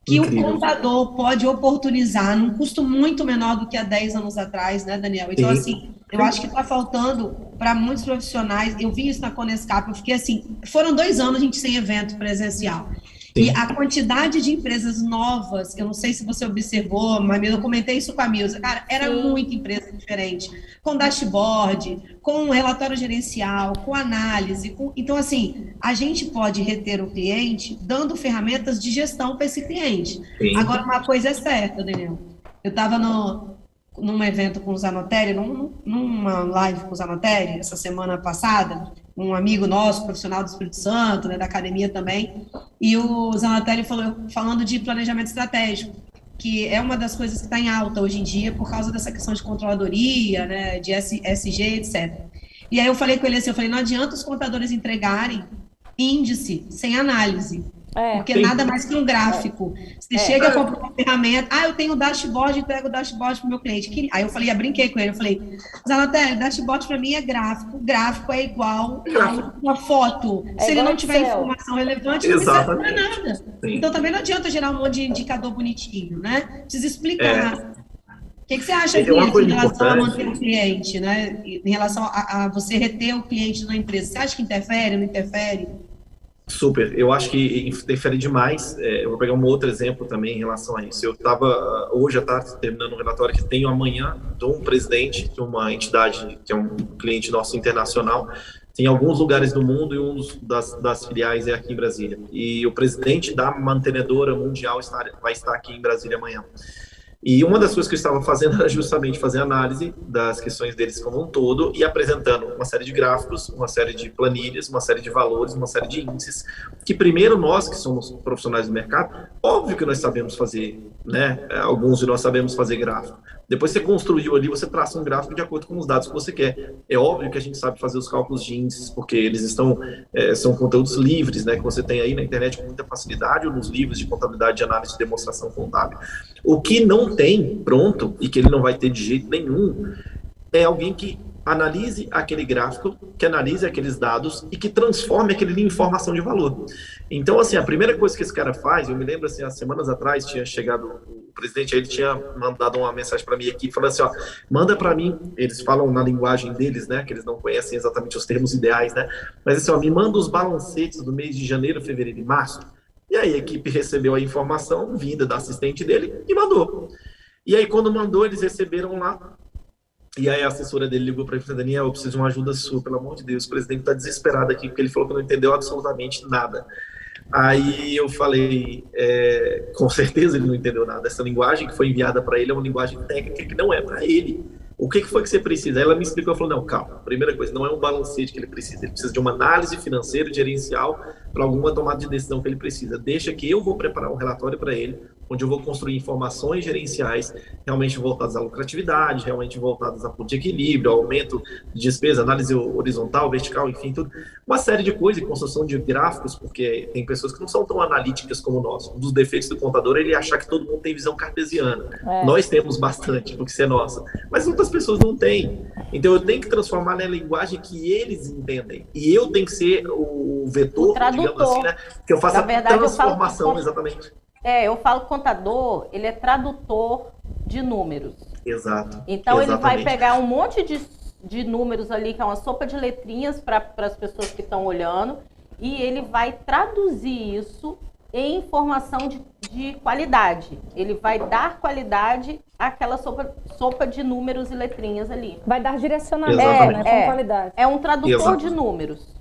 que Incrível. o contador pode oportunizar num custo muito menor do que há 10 anos atrás, né, Daniel? Então, Sim. assim, eu acho que está faltando para muitos profissionais. Eu vi isso na Conescap, eu fiquei assim, foram 2 anos a gente sem evento presencial. E a quantidade de empresas novas, eu não sei se você observou, mas eu comentei isso com a Milza, cara, era muita empresa diferente, com dashboard, com relatório gerencial, com análise. Então, assim, a gente pode reter o cliente dando ferramentas de gestão para esse cliente. Sim. Agora, uma coisa é certa, Daniel. Eu estava num evento com o Zanotelli, numa live com o Zanotelli, essa semana passada, um amigo nosso, profissional do Espírito Santo, né, da academia também, e o Zanotelli falando de planejamento estratégico, que é uma das coisas que está em alta hoje em dia por causa dessa questão de controladoria, né, de SG, etc. E aí eu falei com ele assim, não adianta os contadores entregarem índice sem análise. Porque Sim. nada mais que um gráfico. Você chega, compra uma ferramenta, eu tenho o dashboard, entrego o dashboard para o meu cliente. Aí eu falei, brinquei com ele, eu falei, Zanotelli, dashboard para mim é gráfico. Gráfico é igual a uma foto. Se ele igual não tiver Excel. informação relevante, não serve para Exatamente. nada. Sim. Então também não adianta gerar um monte de indicador bonitinho, né? Precisa explicar. O que você acha É uma disso coisa em relação a importante. manter o cliente, né? Em relação a você reter o cliente na empresa? Você acha que interfere, não interfere? Super, eu acho que interfere demais. Eu vou pegar um outro exemplo também em relação a isso. Eu estava hoje à tarde terminando um relatório que tenho amanhã de um presidente de uma entidade que é um cliente nosso internacional. Tem alguns lugares do mundo e um das filiais é aqui em Brasília. E o presidente da mantenedora mundial vai estar aqui em Brasília amanhã. E uma das coisas que eu estava fazendo era justamente fazer análise das questões deles como um todo e apresentando uma série de gráficos, uma série de planilhas, uma série de valores, uma série de índices, que primeiro nós, que somos profissionais do mercado, óbvio que nós sabemos fazer, né? Alguns de nós sabemos fazer gráfico. Depois você construiu ali, você traça um gráfico de acordo com os dados que você quer. É óbvio que a gente sabe fazer os cálculos de índices, porque eles são conteúdos livres, né? Que você tem aí na internet com muita facilidade, ou nos livros de contabilidade, de análise de demonstração contábil. O que não tem pronto, e que ele não vai ter de jeito nenhum, é alguém que analise aquele gráfico, que analise aqueles dados e que transforme aquele em informação de valor. Então, assim, a primeira coisa que esse cara faz, eu me lembro, assim, há semanas atrás, tinha chegado o presidente, ele tinha mandado uma mensagem para mim aqui, falando assim, ó, manda para mim, eles falam na linguagem deles, né, que eles não conhecem exatamente os termos ideais, né, mas assim, ó, me manda os balancetes do mês de janeiro, fevereiro e março. E aí a equipe recebeu a informação vinda da assistente dele e mandou. E aí, quando mandou, eles receberam lá. E aí a assessora dele ligou para ele e falou, Daniel, eu preciso de uma ajuda sua, pelo amor de Deus, o presidente está desesperado aqui, porque ele falou que não entendeu absolutamente nada. Aí eu falei, com certeza ele não entendeu nada. Essa linguagem que foi enviada para ele é uma linguagem técnica que não é para ele. O que foi que você precisa? Aí ela me explicou e falou, não, calma, primeira coisa, não é um balancete que ele precisa de uma análise financeira, gerencial, para alguma tomada de decisão que ele precisa. Deixa que eu vou preparar um relatório para ele, onde eu vou construir informações gerenciais realmente voltadas à lucratividade, realmente voltadas a ponto de equilíbrio, aumento de despesa, análise horizontal, vertical, enfim, tudo. Uma série de coisas, construção de gráficos, porque tem pessoas que não são tão analíticas como nós. Um dos defeitos do contador é ele achar que todo mundo tem visão cartesiana. Nós temos bastante, porque isso é nossa. Mas outras pessoas não têm. Então eu tenho que transformar na linguagem que eles entendem. E eu tenho que ser o vetor, digamos assim, né? Que eu faça a transformação, exatamente. Eu falo que contador, ele é tradutor de números. Exato. Então ele vai pegar um monte de números ali, que é uma sopa de letrinhas para as pessoas que estão olhando, e ele vai traduzir isso em informação de qualidade. Ele vai dar qualidade àquela sopa de números e letrinhas ali. Vai dar direcionamento, né, com qualidade. É um tradutor de números.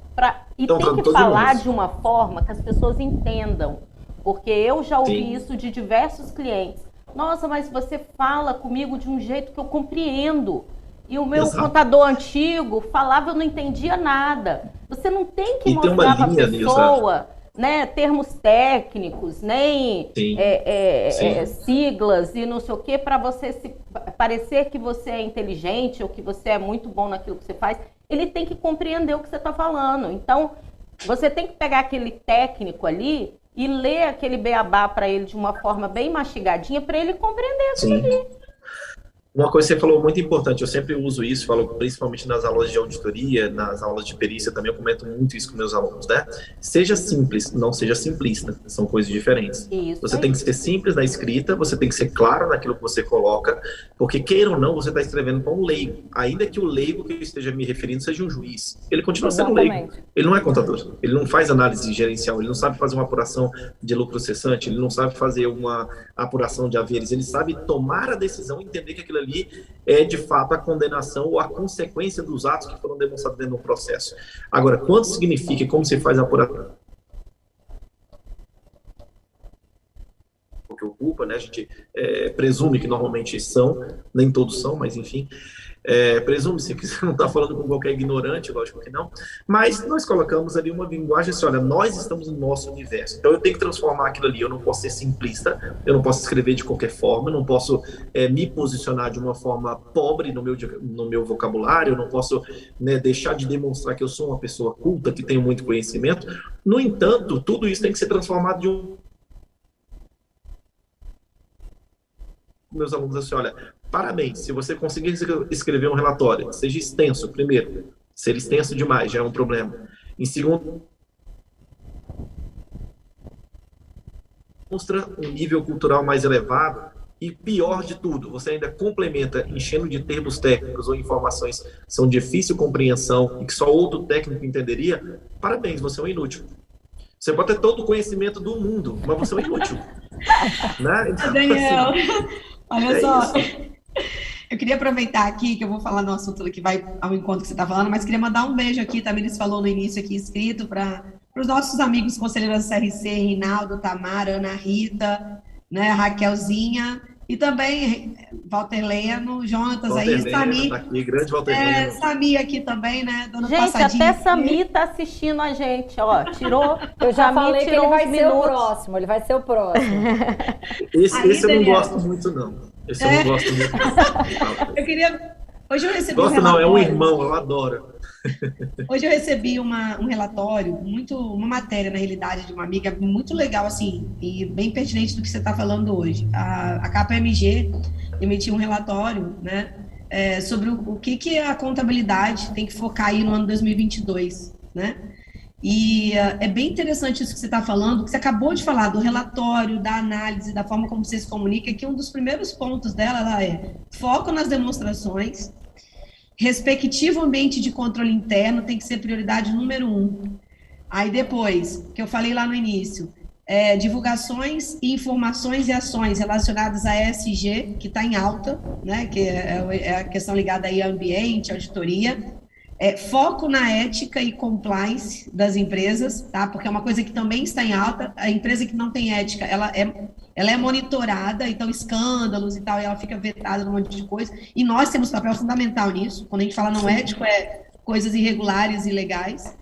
E então, tem que falar de uma forma que as pessoas entendam. Porque eu já ouvi isso de diversos clientes. Nossa, mas você fala comigo de um jeito que eu compreendo. E o meu contador antigo falava, eu não entendia nada. Você não tem que mostrar para a pessoa, né, termos técnicos, nem siglas e não sei o quê, para você parecer que você é inteligente ou que você é muito bom naquilo que você faz. Ele tem que compreender o que você está falando. Então, você tem que pegar aquele técnico ali e ler aquele beabá para ele de uma forma bem mastigadinha para ele compreender aquilo ali. Uma coisa que você falou muito importante, eu sempre uso isso, falo principalmente nas aulas de auditoria, nas aulas de perícia também, eu comento muito isso com meus alunos, né? Seja simples, não seja simplista, são coisas diferentes. Isso você tem que ser simples na escrita, você tem que ser claro naquilo que você coloca, porque queira ou não, você está escrevendo para um leigo, ainda que o leigo que eu esteja me referindo seja um juiz, ele continua sendo leigo, ele não é contador, ele não faz análise gerencial, ele não sabe fazer uma apuração de lucro cessante, ele não sabe fazer uma apuração de haveres, ele sabe tomar a decisão e entender que aquilo ali é de fato a condenação ou a consequência dos atos que foram demonstrados dentro do processo. Agora, quanto significa e como se faz a apuração? O que ocupa, né? A gente presume que normalmente são, nem todos são, mas enfim, presume-se que você não está falando com qualquer ignorante, lógico que não, mas nós colocamos ali uma linguagem assim, olha, nós estamos no nosso universo, então eu tenho que transformar aquilo ali, eu não posso ser simplista, eu não posso escrever de qualquer forma, eu não posso me posicionar de uma forma pobre no meu vocabulário, eu não posso, né, deixar de demonstrar que eu sou uma pessoa culta, que tenho muito conhecimento. No entanto, tudo isso tem que ser transformado de meus alunos assim, olha, parabéns, se você conseguir escrever um relatório, seja extenso, primeiro, ser extenso demais já é um problema. Em segundo, mostra um nível cultural mais elevado e, pior de tudo, você ainda complementa enchendo de termos técnicos ou informações que são de difícil compreensão e que só outro técnico entenderia, parabéns, você é um inútil. Você pode ter todo o conhecimento do mundo, mas você é um inútil. Né? Então, Daniel, assim, olha só, eu queria aproveitar aqui, que eu vou falar no assunto que vai ao encontro que você está falando, mas queria mandar um beijo aqui, também eles falou no início aqui, escrito, para os nossos amigos conselheiros da CRC, Rinaldo, Tamara, Ana Rita, né, Raquelzinha, e também Walter Leno, Jonatas aí, Sami. Tá aqui, grande Walter Leno. Sami aqui também, né, dando gente, passadinha. até Sami tá assistindo a gente, ó, tirou. Eu já Sami falei que ele vai ser o próximo, ele vai ser o próximo. Esse eu não gosto muito, não. Esse eu não gosto muito. Eu queria... Hoje eu recebi Gosto não, é um irmão, eu adoro. Hoje eu recebi um relatório, uma matéria, na realidade, de uma amiga, muito legal, assim, e bem pertinente do que você está falando hoje. A KPMG emitiu um relatório, né, sobre o que a contabilidade tem que focar aí no ano 2022, né? E é bem interessante isso que você está falando, que você acabou de falar do relatório, da análise, da forma como você se comunica, que um dos primeiros pontos dela ela é foco nas demonstrações, respectivo ambiente de controle interno tem que ser prioridade número 1. Aí depois, que eu falei lá no início, divulgações, informações e ações relacionadas à ESG, que está em alta, né, que é a questão ligada aí ao ambiente, auditoria, foco na ética e compliance das empresas, tá? Porque é uma coisa que também está em alta. A empresa que não tem ética, ela é monitorada, então escândalos e tal, e ela fica vetada num monte de coisa. E nós temos papel fundamental nisso. Quando a gente fala não ético, coisas irregulares e ilegais.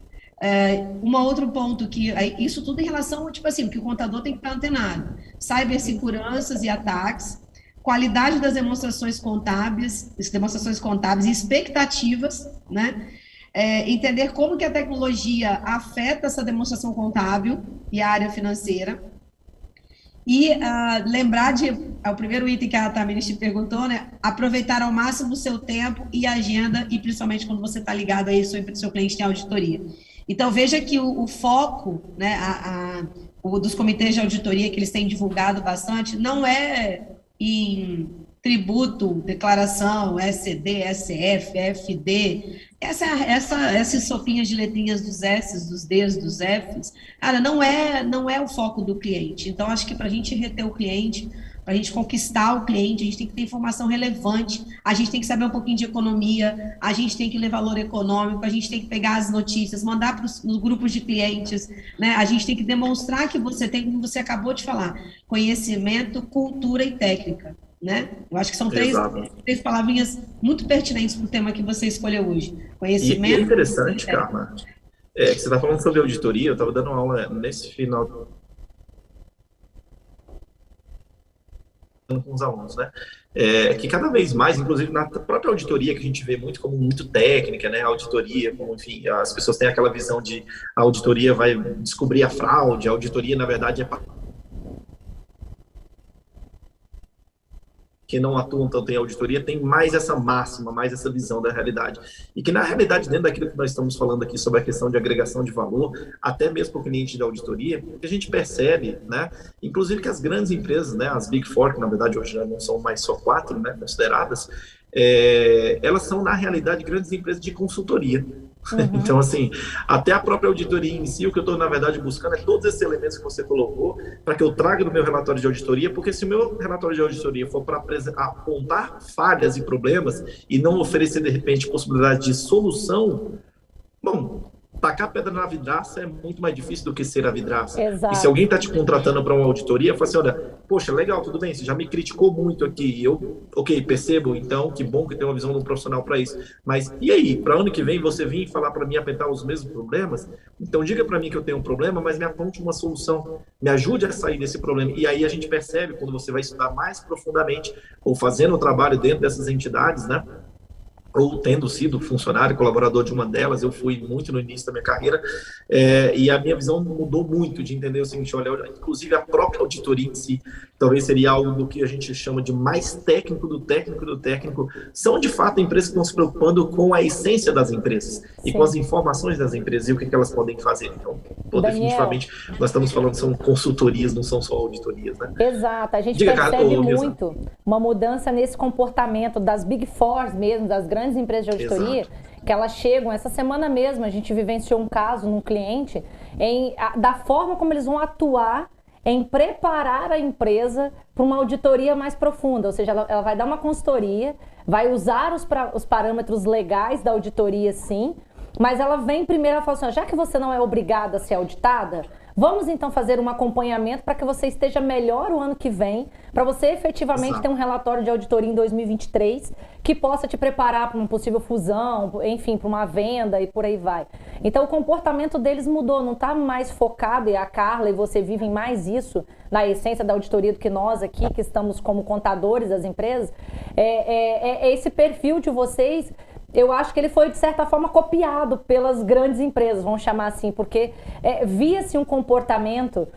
Um outro ponto que isso tudo em relação, tipo assim, que o contador tem que estar antenado. Ciberseguranças e ataques, qualidade das demonstrações contábeis e expectativas, né? Entender como que a tecnologia afeta essa demonstração contábil e a área financeira. E lembrar é o primeiro item que a Tamiris te perguntou, né? Aproveitar ao máximo o seu tempo e agenda, e principalmente quando você está ligado aí, seu cliente tem auditoria. Então, veja que o foco, né, dos comitês de auditoria que eles têm divulgado bastante, não é em tributo, declaração, SCD, SF, FD, essas sopinhas de letrinhas dos S's, dos D's, dos F's, cara, não é o foco do cliente. Então, acho que para a gente reter o cliente, para a gente conquistar o cliente, a gente tem que ter informação relevante, a gente tem que saber um pouquinho de economia, a gente tem que ler valor econômico, a gente tem que pegar as notícias, mandar para os grupos de clientes, né? A gente tem que demonstrar que você tem, como você acabou de falar, conhecimento, cultura e técnica, né? Eu acho que são três palavrinhas muito pertinentes para o tema que você escolheu hoje. Conhecimento. E é interessante, Carla, que você está falando sobre auditoria, eu estava dando uma aula nesse final com os alunos, né? Que cada vez mais, inclusive na própria auditoria, que a gente vê muito como muito técnica, né? A auditoria, como, enfim, as pessoas têm aquela visão de a auditoria vai descobrir a fraude, a auditoria, na verdade, que não atuam tanto em auditoria, tem mais essa máxima, mais essa visão da realidade. E que, na realidade, dentro daquilo que nós estamos falando aqui sobre a questão de agregação de valor, até mesmo para o cliente da auditoria, a gente percebe, né, inclusive que as grandes empresas, né, as Big Four, que na verdade hoje já não são mais só 4, né, consideradas, elas são, na realidade, grandes empresas de consultoria. Então, assim, até a própria auditoria em si, o que eu estou, na verdade, buscando é todos esses elementos que você colocou para que eu traga no meu relatório de auditoria, porque se o meu relatório de auditoria for para apontar falhas e problemas e não oferecer, de repente, possibilidade de solução, bom, tacar pedra na vidraça é muito mais difícil do que ser a vidraça. Exato. E se alguém está te contratando para uma auditoria, fala assim, olha, poxa, legal, tudo bem, você já me criticou muito aqui, ok, percebo, então, que bom que tem uma visão de um profissional para isso, mas e aí, para ano que vem você vir falar para mim apertar os mesmos problemas? Então diga para mim que eu tenho um problema, mas me aponte uma solução, me ajude a sair desse problema. E aí a gente percebe, quando você vai estudar mais profundamente, ou fazendo o trabalho dentro dessas entidades, né, ou tendo sido funcionário, colaborador de uma delas, eu fui muito no início da minha carreira, e a minha visão mudou muito de entender o seguinte, olha, inclusive a própria auditoria em si, talvez seria algo do que a gente chama de mais técnico do técnico, são de fato empresas que estão se preocupando com a essência das empresas, e com as informações das empresas, e o que elas podem fazer. Então, definitivamente, nós estamos falando, são consultorias, não são só auditorias, né? Exato, a gente percebe muito uma mudança nesse comportamento das Big Four mesmo, das grandes empresas de auditoria, que elas chegam, essa semana mesmo a gente vivenciou um caso num cliente, da forma como eles vão atuar em preparar a empresa para uma auditoria mais profunda, ou seja, ela vai dar uma consultoria, vai usar os parâmetros legais da auditoria sim, mas ela vem primeiro, ela fala assim, já que você não é obrigada a ser auditada, vamos então fazer um acompanhamento para que você esteja melhor o ano que vem, para você efetivamente ter um relatório de auditoria em 2023 que possa te preparar para uma possível fusão, enfim, para uma venda e por aí vai. Então o comportamento deles mudou, não está mais focado, e a Carla e você vivem mais isso na essência da auditoria do que nós aqui, que estamos como contadores das empresas, esse perfil de vocês. Eu acho que ele foi, de certa forma, copiado pelas grandes empresas, vamos chamar assim, porque via-se um comportamento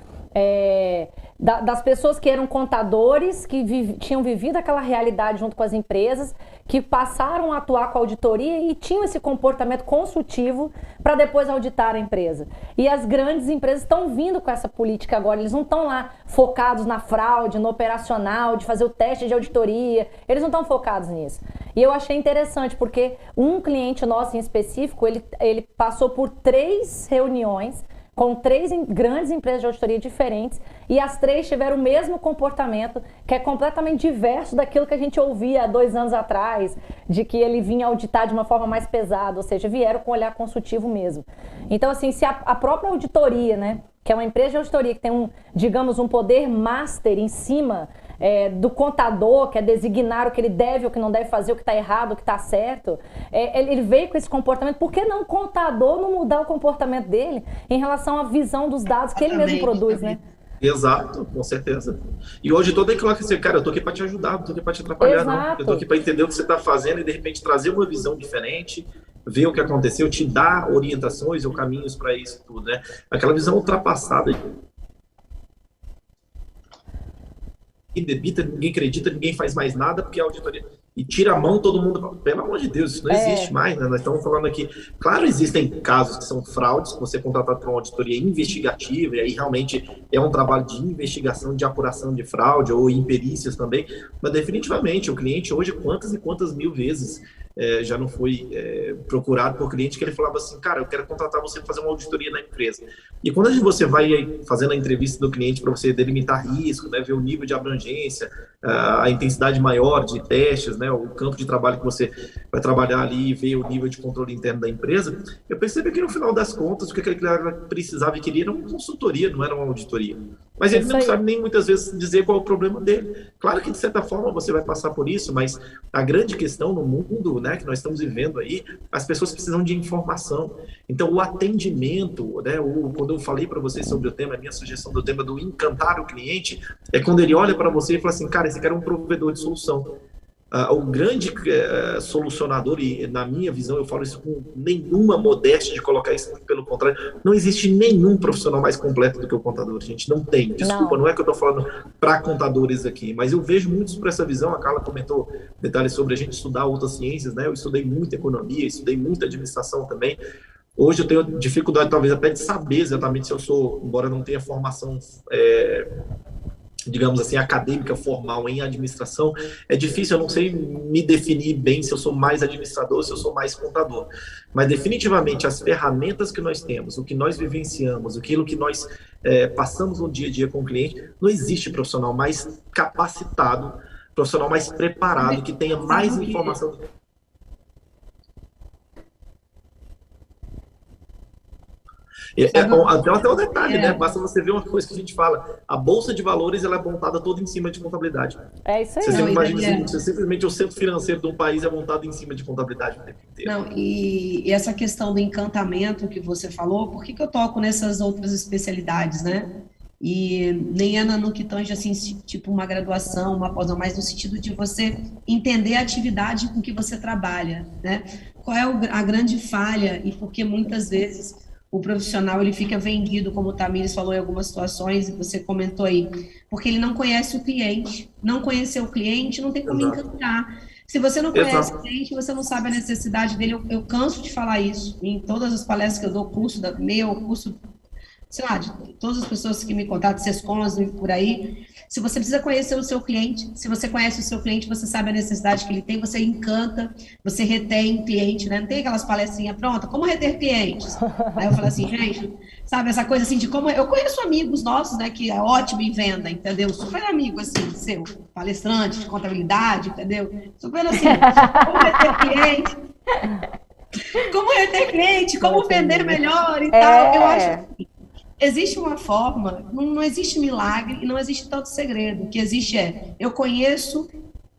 das pessoas que eram contadores, que tinham vivido aquela realidade junto com as empresas, que passaram a atuar com a auditoria e tinham esse comportamento consultivo para depois auditar a empresa. E as grandes empresas estão vindo com essa política agora, eles não estão lá focados na fraude, no operacional, de fazer o teste de auditoria, eles não estão focados nisso. E eu achei interessante, porque um cliente nosso em específico, ele passou por 3 reuniões com 3 grandes empresas de auditoria diferentes, e as 3 tiveram o mesmo comportamento, que é completamente diverso daquilo que a gente ouvia há 2 anos atrás, de que ele vinha auditar de uma forma mais pesada, ou seja, vieram com olhar consultivo mesmo. Então, assim, se a própria auditoria, né, que é uma empresa de auditoria que tem digamos, um poder master em cima do contador, que é designar o que ele deve, o que não deve fazer, o que está errado, o que está certo, ele veio com esse comportamento. Por que não o contador não mudar o comportamento dele em relação à visão dos dados que ele mesmo produz, né? Exato, com certeza. E hoje todo mundo coloca assim, cara, eu tô aqui para te ajudar, não tô aqui para te atrapalhar, não. Eu tô aqui para entender o que você está fazendo e de repente trazer uma visão diferente, ver o que aconteceu, te dar orientações ou caminhos para isso tudo, né? Aquela visão ultrapassada. Ninguém debita, ninguém acredita, ninguém faz mais nada, porque a auditoria... E tira a mão todo mundo... Pelo amor de Deus, isso não existe mais, né? Nós estamos falando aqui... Claro, existem casos que são fraudes, que você é contratado para uma auditoria investigativa, e aí realmente é um trabalho de investigação, de apuração de fraude, ou em perícias também, mas definitivamente, o cliente hoje, quantas e quantas mil vezes já não foi procurado por cliente que ele falava assim, cara, eu quero contratar você para fazer uma auditoria na empresa. E quando você vai fazendo a entrevista do cliente para você delimitar risco, né, ver o nível de abrangência, a intensidade maior de testes, né, o campo de trabalho que você vai trabalhar ali e ver o nível de controle interno da empresa, eu percebi que no final das contas o que aquele cara precisava e queria era uma consultoria, não era uma auditoria. Mas ele não sabe nem muitas vezes dizer qual é o problema dele. Claro que de certa forma você vai passar por isso, mas a grande questão no mundo, né, que nós estamos vivendo aí, as pessoas precisam de informação. Então o atendimento, né, quando eu falei para vocês sobre o tema, a minha sugestão do tema do encantar o cliente, é quando ele olha para você e fala assim, cara, esse cara é um provedor de solução. O grande solucionador, e na minha visão eu falo isso com nenhuma modéstia de colocar isso, pelo contrário, não existe nenhum profissional mais completo do que o contador, gente, não tem, desculpa, não é que eu estou falando para contadores aqui, mas eu vejo muitos por essa visão. A Carla comentou detalhes sobre a gente estudar outras ciências, né? Eu estudei muito economia, estudei muito administração também. Hoje eu tenho dificuldade talvez até de saber exatamente se eu sou, embora eu não tenha formação digamos assim, acadêmica, formal em administração, é difícil, eu não sei me definir bem se eu sou mais administrador ou se eu sou mais contador. Mas definitivamente as ferramentas que nós temos, o que nós vivenciamos, aquilo que nós passamos no dia a dia com o cliente, não existe profissional mais capacitado, profissional mais preparado, que tenha mais informação. Até o detalhe, né? Basta você ver uma coisa que a gente fala. A Bolsa de Valores, ela é montada toda em cima de contabilidade. É isso aí. Você sempre imagina assim, simplesmente o centro financeiro de um país é montado em cima de contabilidade o tempo inteiro. Não, e essa questão do encantamento que você falou, por que eu toco nessas outras especialidades, né? E nem é no que tange, assim, tipo uma graduação, uma pós, mas no sentido de você entender a atividade com que você trabalha, né? Qual é a grande falha e por que muitas vezes o profissional ele fica vendido, como o Tamires falou em algumas situações, e você comentou aí, porque ele não conhece o cliente. Não conhecer o cliente não tem como encantar. Se você não conhece o cliente, você não sabe a necessidade dele. Eu canso de falar isso em todas as palestras que eu dou, curso, sei lá, de todas as pessoas que me contatam, Sescons e por aí. Se você precisa conhecer o seu cliente, se você conhece o seu cliente, você sabe a necessidade que ele tem, você encanta, você retém cliente, né? Não tem aquelas palestrinhas, pronto, como reter clientes? Aí eu falo assim, gente, sabe, essa coisa assim de como... Eu conheço amigos nossos, né, que é ótimo em venda, entendeu? Super amigo, assim, seu palestrante de contabilidade, entendeu? Super assim, como reter cliente? Como reter cliente? Como vender melhor e tal? Eu acho que existe uma forma, não existe milagre e não existe tanto segredo. O que existe eu conheço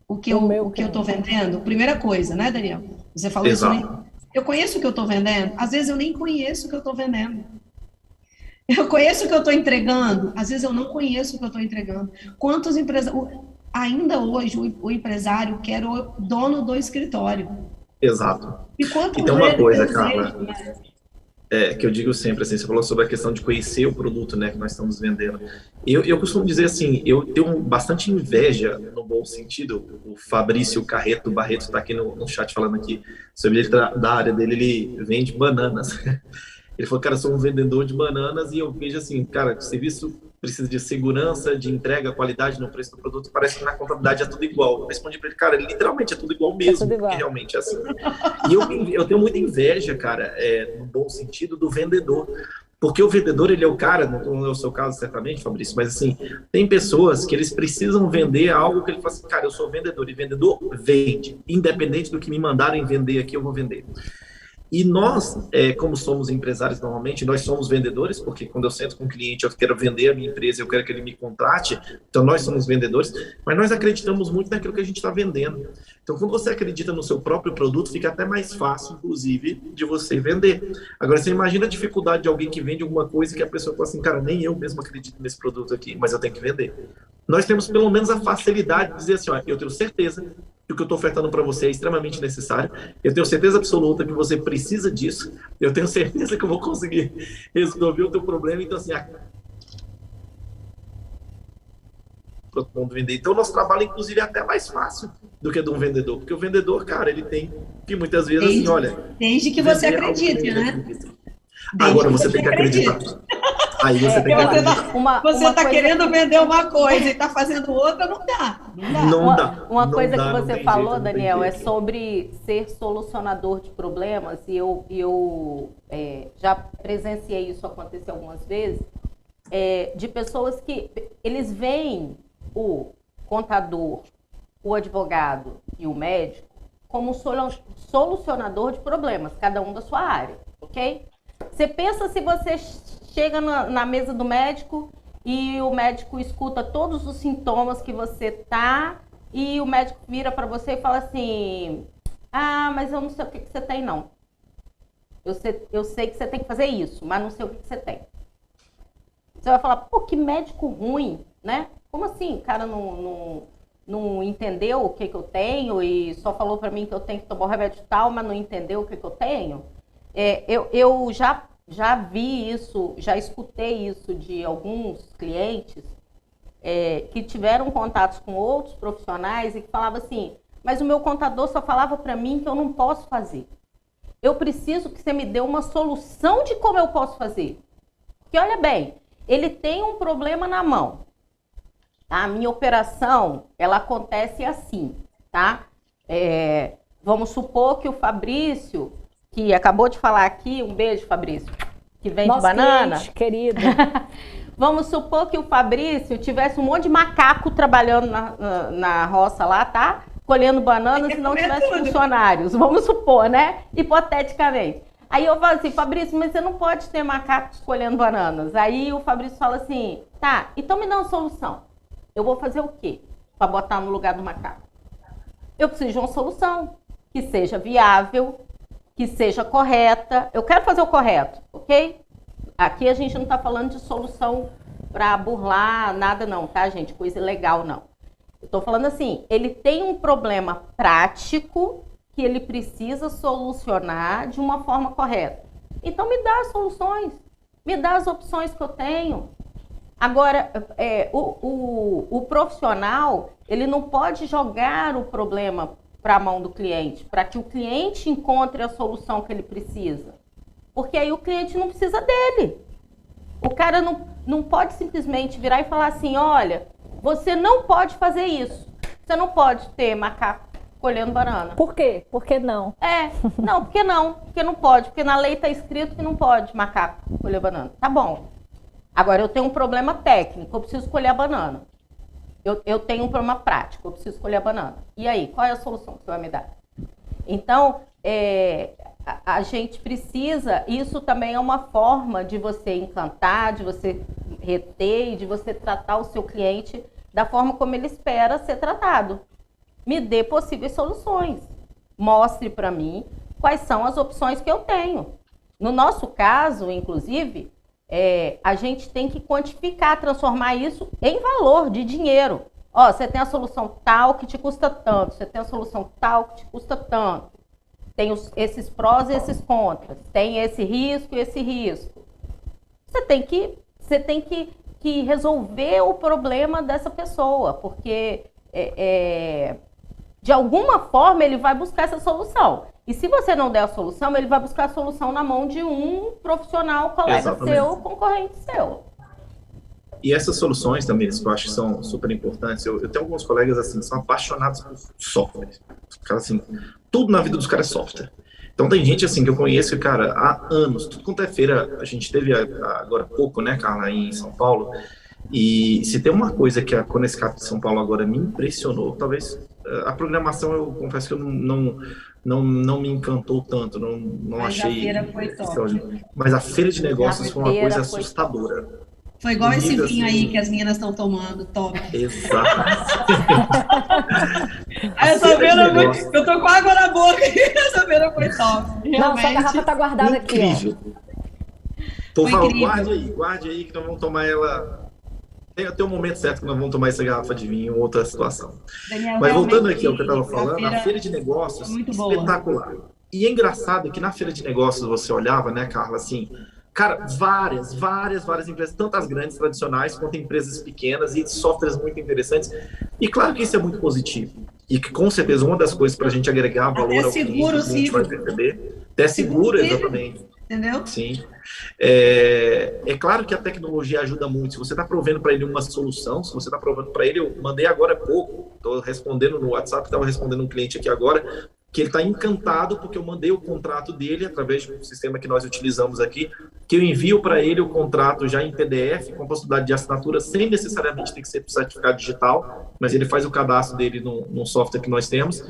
o que eu estou vendendo. Primeira coisa, né, Daniel? Você falou isso, né? Eu conheço o que eu estou vendendo. Às vezes eu nem conheço o que eu estou vendendo. Eu conheço o que eu estou entregando. Às vezes eu não conheço o que eu estou entregando. Quantos empresários... Ainda hoje o empresário quer o dono do escritório. Exato. E quanto então uma coisa, Carla... que eu digo sempre, assim, você falou sobre a questão de conhecer o produto, né, que nós estamos vendendo. Eu costumo dizer assim, eu tenho bastante inveja, no bom sentido. O Fabrício Carreto Barreto está aqui no chat falando aqui sobre ele, da área dele, ele vende bananas. Ele falou, cara, eu sou um vendedor de bananas e eu vejo assim, cara, o serviço precisa de segurança, de entrega, qualidade no preço do produto, parece que na contabilidade é tudo igual. Eu respondi para ele, cara, literalmente é tudo igual mesmo, tudo igual. porque realmente é assim. E eu tenho muita inveja, cara, no bom sentido, do vendedor. Porque o vendedor, ele é o cara, não é o seu caso certamente, Fabrício, mas assim, tem pessoas que eles precisam vender algo que ele fala assim, cara, eu sou vendedor, e vendedor vende. Independente do que me mandarem vender aqui, eu vou vender. E nós, como somos empresários normalmente, nós somos vendedores, porque quando eu sento com um cliente, eu quero vender a minha empresa, eu quero que ele me contrate, então nós somos vendedores, mas nós acreditamos muito naquilo que a gente está vendendo. Então, quando você acredita no seu próprio produto, fica até mais fácil, inclusive, de você vender. Agora, você imagina a dificuldade de alguém que vende alguma coisa que a pessoa fala assim, cara, nem eu mesmo acredito nesse produto aqui, mas eu tenho que vender. Nós temos pelo menos a facilidade de dizer assim, ó, eu tenho certeza que o que eu estou ofertando para você é extremamente necessário, eu tenho certeza absoluta que você precisa disso, eu tenho certeza que eu vou conseguir resolver o teu problema, então assim, vender. Então, nosso trabalho, inclusive, é até mais fácil do que de um vendedor, porque o vendedor, cara, ele tem que muitas vezes, assim, olha... Desde que você acredite, né? Agora você tem que acreditar. Aí você tem que acreditar. Você está querendo vender uma coisa e está fazendo outra, não dá. Não dá. Uma coisa que você falou, Daniel, é sobre ser solucionador de problemas, e eu já presenciei isso acontecer algumas vezes, de pessoas que eles veem o contador, o advogado e o médico como solucionador de problemas, cada um da sua área, ok? Você pensa se você chega na mesa do médico e o médico escuta todos os sintomas que você tá e o médico vira para você e fala assim, mas eu não sei o que você tem não. Eu sei que você tem que fazer isso, mas não sei o que você tem. Você vai falar, pô, que médico ruim, né? Como assim? O cara não entendeu o que eu tenho e só falou para mim que eu tenho que tomar o remédio tal, mas não entendeu o que eu tenho? Eu já vi isso, já escutei isso de alguns clientes que tiveram contatos com outros profissionais e que falavam assim, mas o meu contador só falava para mim que eu não posso fazer. Eu preciso que você me dê uma solução de como eu posso fazer. Porque olha bem, ele tem um problema na mão. A minha operação, ela acontece assim, tá? Vamos supor que o Fabrício, que acabou de falar aqui, um beijo, Fabrício, que vende nosso banana. Cliente, querido. Vamos supor que o Fabrício tivesse um monte de macaco trabalhando na roça lá, tá? Colhendo bananas e não tivesse funcionários. Vamos supor, né? Hipoteticamente. Aí eu falo assim, Fabrício, mas você não pode ter macacos colhendo bananas. Aí o Fabrício fala assim, tá, então me dá uma solução. Eu vou fazer o quê para botar no lugar do macaco? Eu preciso de uma solução que seja viável, que seja correta. Eu quero fazer o correto, ok? Aqui a gente não está falando de solução para burlar nada não, tá, gente? Coisa ilegal, não. Eu estou falando assim, ele tem um problema prático que ele precisa solucionar de uma forma correta. Então me dá as soluções, me dá as opções que eu tenho. Agora, o profissional, ele não pode jogar o problema para a mão do cliente, para que o cliente encontre a solução que ele precisa. Porque aí o cliente não precisa dele. O cara não pode simplesmente virar e falar assim, olha, você não pode fazer isso. Você não pode ter macaco colhendo banana. Por quê? Por que não? Não, porque não. Porque não pode. Porque na lei está escrito que não pode macaco colher banana. Tá bom. Agora, eu tenho um problema técnico, eu preciso colher a banana. Eu tenho um problema prático, eu preciso colher a banana. E aí, qual é a solução que você vai me dar? Então, a gente precisa, isso também é uma forma de você encantar, de você reter e de você tratar o seu cliente da forma como ele espera ser tratado. Me dê possíveis soluções. Mostre para mim quais são as opções que eu tenho. No nosso caso, inclusive, a gente tem que quantificar, transformar isso em valor de dinheiro. Ó, você tem a solução tal que te custa tanto, você tem a solução tal que te custa tanto. tem esses prós e esses contras, tem esse risco e esse risco. Você tem que resolver o problema dessa pessoa, porque de alguma forma ele vai buscar essa solução. E se você não der a solução, ele vai buscar a solução na mão de um profissional, colega Exatamente. seu, concorrente seu. E essas soluções também, que eu acho que são super importantes. Eu tenho alguns colegas assim, que são apaixonados por software. Os caras, assim, tudo na vida dos caras é software. Então tem gente assim que eu conheço, cara, há anos, tudo quanto é feira, a gente teve agora há pouco, né, Carla, em São Paulo, e se tem uma coisa que a Conescap de São Paulo agora me impressionou, talvez a programação, eu confesso que eu não me encantou tanto, não Mas achei. a feira foi top. Mas a feira de negócios foi uma feira coisa foi assustadora. Foi igual esse Nível, vinho assim. aí que as meninas estão tomando, top. Exato. Essa feira de feira foi... negócios. Eu tô com água na boca. Essa feira foi top. Não, sua Realmente. garrafa tá guardada aqui, ó. Incrível. Por Foi favor, incrível. guarde aí que nós vamos tomar ela. Tem um momento certo que nós vamos tomar essa garrafa de vinho em outra situação. Daniel, Mas voltando realmente, aqui ao que eu estava falando, a feira de foi negócios, muito boa. espetacular. E é engraçado que na feira de negócios você olhava, né, Carla, assim, cara, várias empresas, tanto as grandes tradicionais quanto empresas pequenas e softwares muito interessantes. E claro que isso é muito positivo. E que com certeza uma das coisas para a gente agregar valor ao cliente, seguro, a gente vai perceber, até seguro, exatamente. Entendeu? Sim. É claro que a tecnologia ajuda muito. Se você está provendo para ele uma solução, se você está provendo para ele, eu mandei agora há pouco, estou respondendo no WhatsApp, estava respondendo um cliente aqui agora, que ele está encantado porque eu mandei o contrato dele através do sistema que nós utilizamos aqui, que eu envio para ele o contrato já em PDF, com possibilidade de assinatura, sem necessariamente ter que ser certificado digital, mas ele faz o cadastro dele num software que nós temos.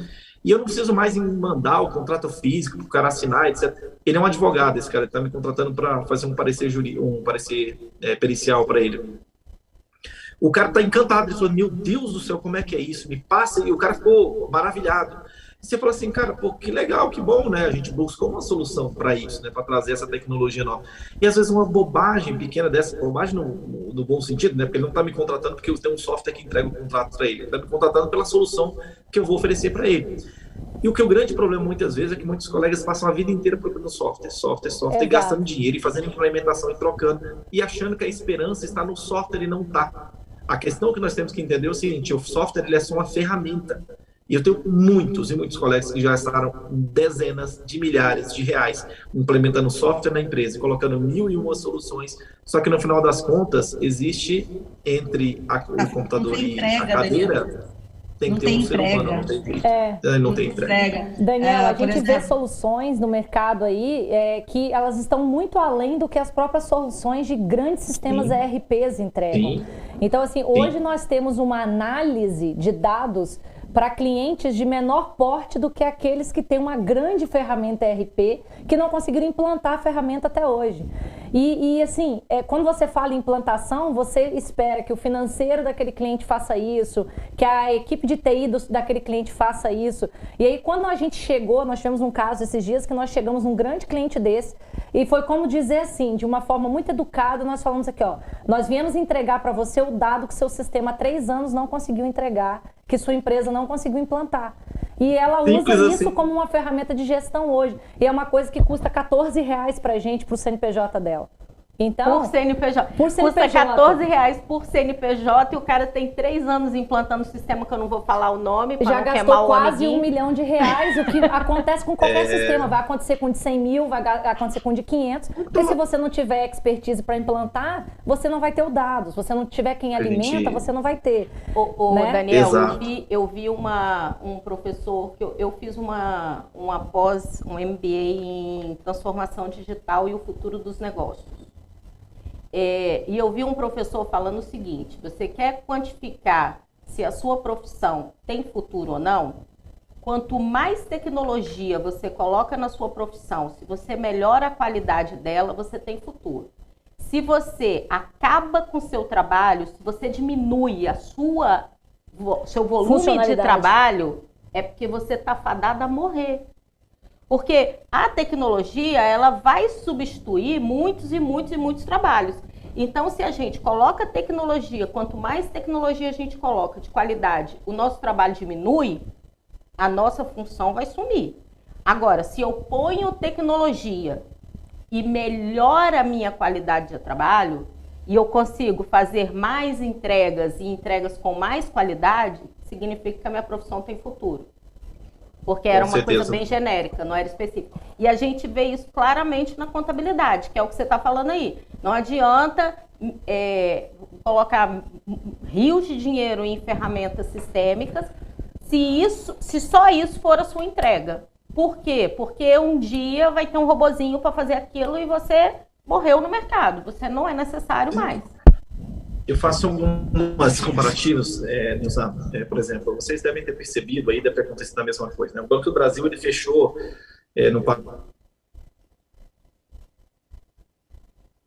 E eu não preciso mais mandar o contrato físico para o cara assinar, etc. Ele é um advogado, esse cara, ele está me contratando para fazer um parecer pericial para ele. O cara está encantado, ele falou, meu Deus do céu, como é que é isso? Me passa, e o cara ficou maravilhado. E você falou assim, cara, pô, que legal, que bom, né? A gente buscou uma solução para isso, né? Para trazer essa tecnologia nova. E às vezes uma bobagem pequena dessa, bobagem no bom sentido, né? Porque ele não está me contratando porque eu tenho um software que entrega o contrato para ele. Ele está me contratando pela solução que eu vou oferecer para ele. E o grande problema muitas vezes é que muitos colegas passam a vida inteira procurando software, e gastando dinheiro e fazendo implementação e trocando e achando que a esperança está no software e não está. A questão que nós temos que entender é o seguinte, o software ele é só uma ferramenta. E eu tenho muitos colegas que já gastaram dezenas de milhares de reais implementando software na empresa e colocando 1001 soluções, só que no final das contas existe entre o computador e a cadeira, tem que ter um ser humano, não tem jeito. Não tem entrega. Daniel, a gente vê exemplo, soluções no mercado aí que elas estão muito além do que as próprias soluções de grandes sistemas ERPs entregam. Sim. Então, assim, hoje nós temos uma análise de dados para clientes de menor porte do que aqueles que têm uma grande ferramenta ERP que não conseguiram implantar a ferramenta até hoje. E assim, quando você fala em implantação, você espera que o financeiro daquele cliente faça isso, que a equipe de TI daquele cliente faça isso. E aí, quando a gente chegou, nós tivemos um caso esses dias que nós chegamos num grande cliente desse e foi como dizer assim, de uma forma muito educada, nós falamos aqui, ó, nós viemos entregar para você o dado que seu sistema há 3 anos não conseguiu entregar, que sua empresa não conseguiu implantar. E ela usa isso como uma ferramenta de gestão hoje. E é uma coisa que custa R$14 pra gente, pro CNPJ dela. Então, Por CNPJ. Por Custa CNPJ. R$14 por CNPJ e o cara tem 3 anos implantando um sistema que eu não vou falar o nome, para já não gastou queimar o quase amiguinho. R$1 milhão, o que acontece com qualquer sistema. Vai acontecer com de 100 mil, vai acontecer com de 500. Porque se você não tiver expertise para implantar, você não vai ter o dado. Se você não tiver quem alimenta, você não vai ter. Né? Daniel, Exato. eu vi um professor, que eu fiz uma pós, um MBA em transformação digital e o futuro dos negócios. E eu vi um professor falando o seguinte, você quer quantificar se a sua profissão tem futuro ou não? Quanto mais tecnologia você coloca na sua profissão, se você melhora a qualidade dela, você tem futuro. Se você acaba com o seu trabalho, se você diminui seu volume de trabalho, é porque você está fadado a morrer. Porque a tecnologia, ela vai substituir muitos e muitos e muitos trabalhos. Então, se a gente coloca tecnologia, quanto mais tecnologia a gente coloca de qualidade, o nosso trabalho diminui, a nossa função vai sumir. Agora, se eu ponho tecnologia e melhora a minha qualidade de trabalho, e eu consigo fazer mais entregas e entregas com mais qualidade, significa que a minha profissão tem futuro. Porque era uma coisa bem genérica, não era específica. E a gente vê isso claramente na contabilidade, que é o que você está falando aí. Não adianta colocar rios de dinheiro em ferramentas sistêmicas se só isso for a sua entrega. Por quê? Porque um dia vai ter um robozinho para fazer aquilo e você morreu no mercado. Você não é necessário mais. Eu faço algumas comparativos, por exemplo, vocês devem ter percebido aí, deve ter acontecido a mesma coisa, né? O Banco do Brasil, ele fechou no...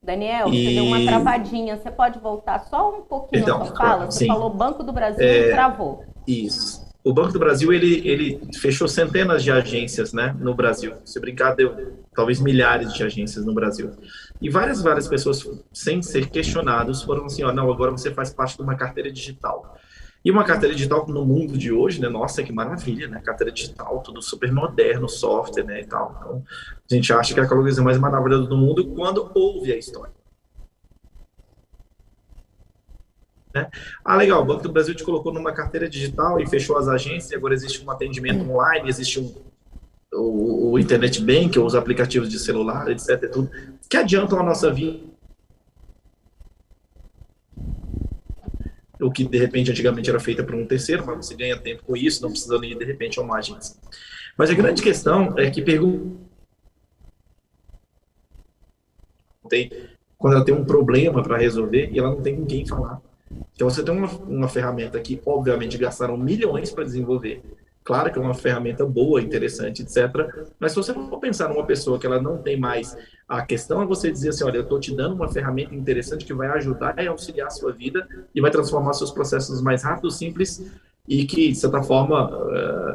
Daniel, você deu uma travadinha. Você pode voltar só um pouquinho Então, na sua fala? Você sim. falou Banco do Brasil e travou. Isso. O Banco do Brasil, ele fechou centenas de agências, né, no Brasil. Se brincar, deu talvez milhares de agências no Brasil. E várias pessoas, sem ser questionados, foram assim, ó, não, agora você faz parte de uma carteira digital. E uma carteira digital no mundo de hoje, né, nossa, que maravilha, né, carteira digital, tudo super moderno, software, né, e tal. Então, a gente acha que é a coisa mais maravilhosa do mundo quando ouve a história. Né? Ah, legal, o Banco do Brasil te colocou numa carteira digital e fechou as agências, e agora existe um atendimento online, existe o Internet Bank, os aplicativos de celular, etc. Tudo, que adiantam a nossa vida. O que, de repente, antigamente era feita por um terceiro, mas você ganha tempo com isso, não precisando ir, de repente, a uma agência. Mas a grande questão é que quando ela tem um problema para resolver e ela não tem com quem falar. Então, você tem uma ferramenta que, obviamente, gastaram milhões para desenvolver. Claro que é uma ferramenta boa, interessante, etc. Mas se você for pensar numa pessoa que ela não tem mais, a questão é você dizer assim, olha, eu estou te dando uma ferramenta interessante que vai ajudar e auxiliar a sua vida e vai transformar seus processos mais rápidos, simples e que, de certa forma,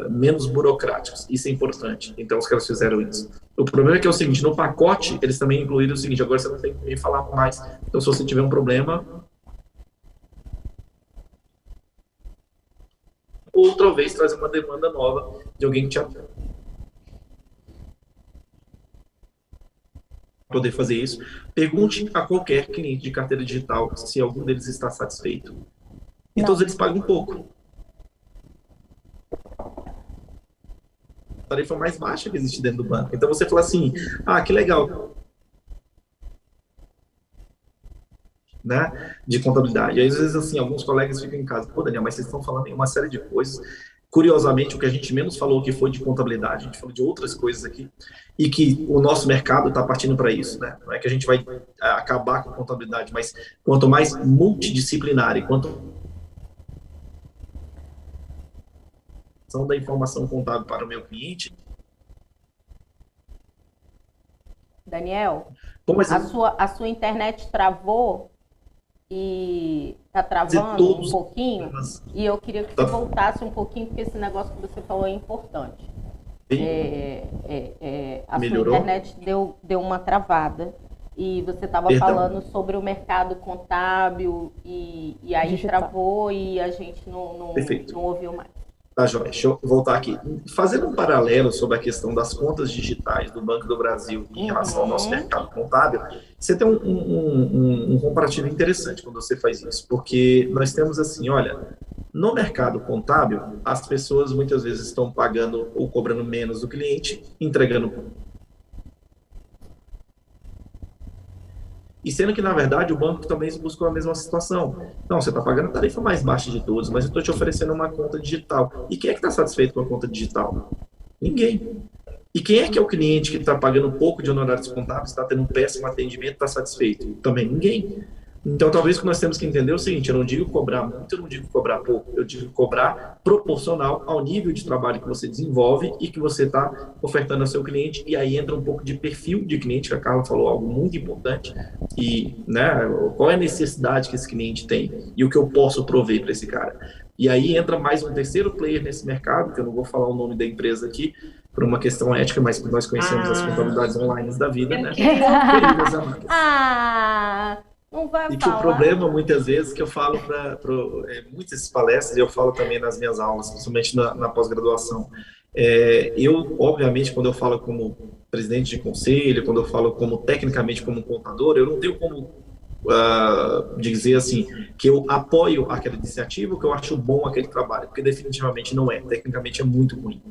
menos burocráticos. Isso é importante. Então, os caras fizeram isso. O problema é que é o seguinte, no pacote, eles também incluíram o seguinte, agora você não tem que me falar mais. Então, se você tiver um problema... outra vez trazer uma demanda nova de alguém que te atenda. Poder fazer isso, pergunte a qualquer cliente de carteira digital se algum deles está satisfeito. E todos eles pagam um pouco. A tarifa mais baixa que existe dentro do banco. Então você fala assim, ah, que legal, né, de contabilidade. E às vezes, assim, alguns colegas ficam em casa, pô, Daniel, mas vocês estão falando em uma série de coisas. Curiosamente, o que a gente menos falou que foi de contabilidade, a gente falou de outras coisas aqui, e que o nosso mercado está partindo para isso, né? Não é que a gente vai acabar com a contabilidade, mas quanto mais multidisciplinar e quanto da informação contábil para o meu cliente. Daniel, Como a sua internet travou e tá travando um pouquinho, e eu queria que você voltasse um pouquinho, porque esse negócio que você falou é importante. A Melhorou? sua internet deu uma travada, e você estava falando sobre o mercado contábil, e aí Digital. Travou e a gente não ouviu mais. Tá, joia. Deixa eu voltar aqui. Fazendo um paralelo sobre a questão das contas digitais do Banco do Brasil em relação ao nosso mercado contábil, você tem um comparativo interessante quando você faz isso, porque nós temos assim, olha, no mercado contábil, as pessoas muitas vezes estão pagando ou cobrando menos do cliente, entregando. E sendo que, na verdade, o banco também buscou a mesma situação. Não, você está pagando a tarifa mais baixa de todos, mas eu estou te oferecendo uma conta digital. E quem é que está satisfeito com a conta digital? Ninguém. E quem é que é o cliente que está pagando pouco de honorários contábeis, está tendo um péssimo atendimento, está satisfeito? Também ninguém. Então, talvez o que nós temos que entender é o seguinte, eu não digo cobrar muito, eu não digo cobrar pouco, eu digo cobrar proporcional ao nível de trabalho que você desenvolve e que você está ofertando ao seu cliente, e aí entra um pouco de perfil de cliente, que a Carla falou algo muito importante, e né, qual é a necessidade que esse cliente tem e o que eu posso prover para esse cara. E aí entra mais um terceiro player nesse mercado, que eu não vou falar o nome da empresa aqui, por uma questão ética, mas nós conhecemos as contabilidades online da vida, né? Queridas amadas. Não vai e que o problema, muitas vezes, que eu falo para muitas palestras, e eu falo também nas minhas aulas, principalmente na pós-graduação, Eu, obviamente, quando eu falo como presidente de conselho, quando eu falo como tecnicamente como contador, eu não tenho como dizer assim que eu apoio aquela iniciativa, que eu acho bom aquele trabalho, porque definitivamente não é, tecnicamente é muito ruim.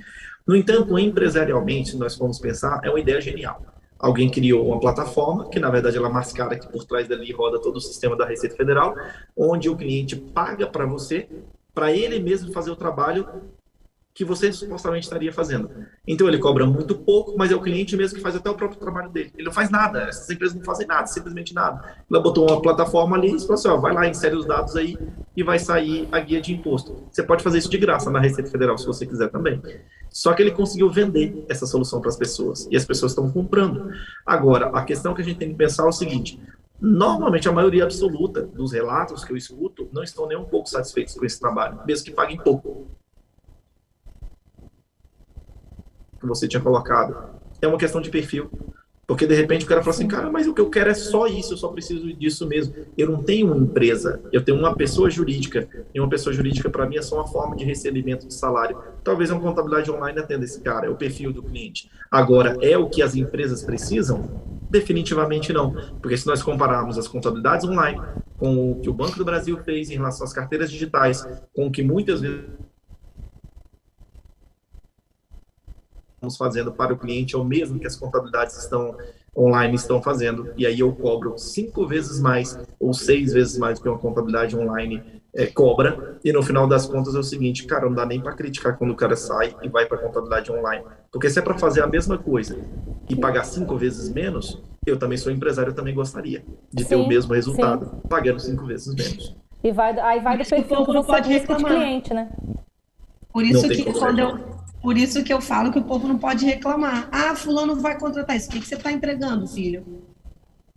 No entanto, empresarialmente, se nós formos pensar, é uma ideia genial. Alguém criou uma plataforma, que na verdade ela mascara que por trás dali roda todo o sistema da Receita Federal, onde o cliente paga para você, para ele mesmo fazer o trabalho que você supostamente estaria fazendo. Então ele cobra muito pouco, mas é o cliente mesmo que faz até o próprio trabalho dele. Ele não faz nada, essas empresas não fazem nada, simplesmente nada. Ela botou uma plataforma ali e falou assim, ó, vai lá, insere os dados aí e vai sair a guia de imposto. Você pode fazer isso de graça na Receita Federal, se você quiser também. Só que ele conseguiu vender essa solução para as pessoas, e as pessoas estão comprando. Agora, a questão que a gente tem que pensar é o seguinte, normalmente a maioria absoluta dos relatos que eu escuto não estão nem um pouco satisfeitos com esse trabalho, mesmo que paguem pouco. Que você tinha colocado, é uma questão de perfil, porque de repente o cara fala assim, cara, mas o que eu quero é só isso, eu só preciso disso mesmo, eu não tenho uma empresa, eu tenho uma pessoa jurídica, e uma pessoa jurídica para mim é só uma forma de recebimento de salário, talvez uma contabilidade online atenda esse cara, é o perfil do cliente. Agora, é o que as empresas precisam? Definitivamente não, porque se nós compararmos as contabilidades online com o que o Banco do Brasil fez em relação às carteiras digitais, com o que muitas vezes fazendo para o cliente é o mesmo que as contabilidades online estão fazendo, e aí eu cobro 5 vezes mais ou 6 vezes mais do que uma contabilidade online cobra, e no final das contas é o seguinte, cara, não dá nem para criticar quando o cara sai e vai para a contabilidade online, porque se é para fazer a mesma coisa e pagar 5 vezes menos, eu também sou empresário, eu também gostaria de ter o mesmo resultado, pagando 5 vezes menos. E aí vai do perfil que você busca de cliente, né? Por isso que eu falo que o povo não pode reclamar. Ah, fulano vai contratar isso. O que você está entregando, filho?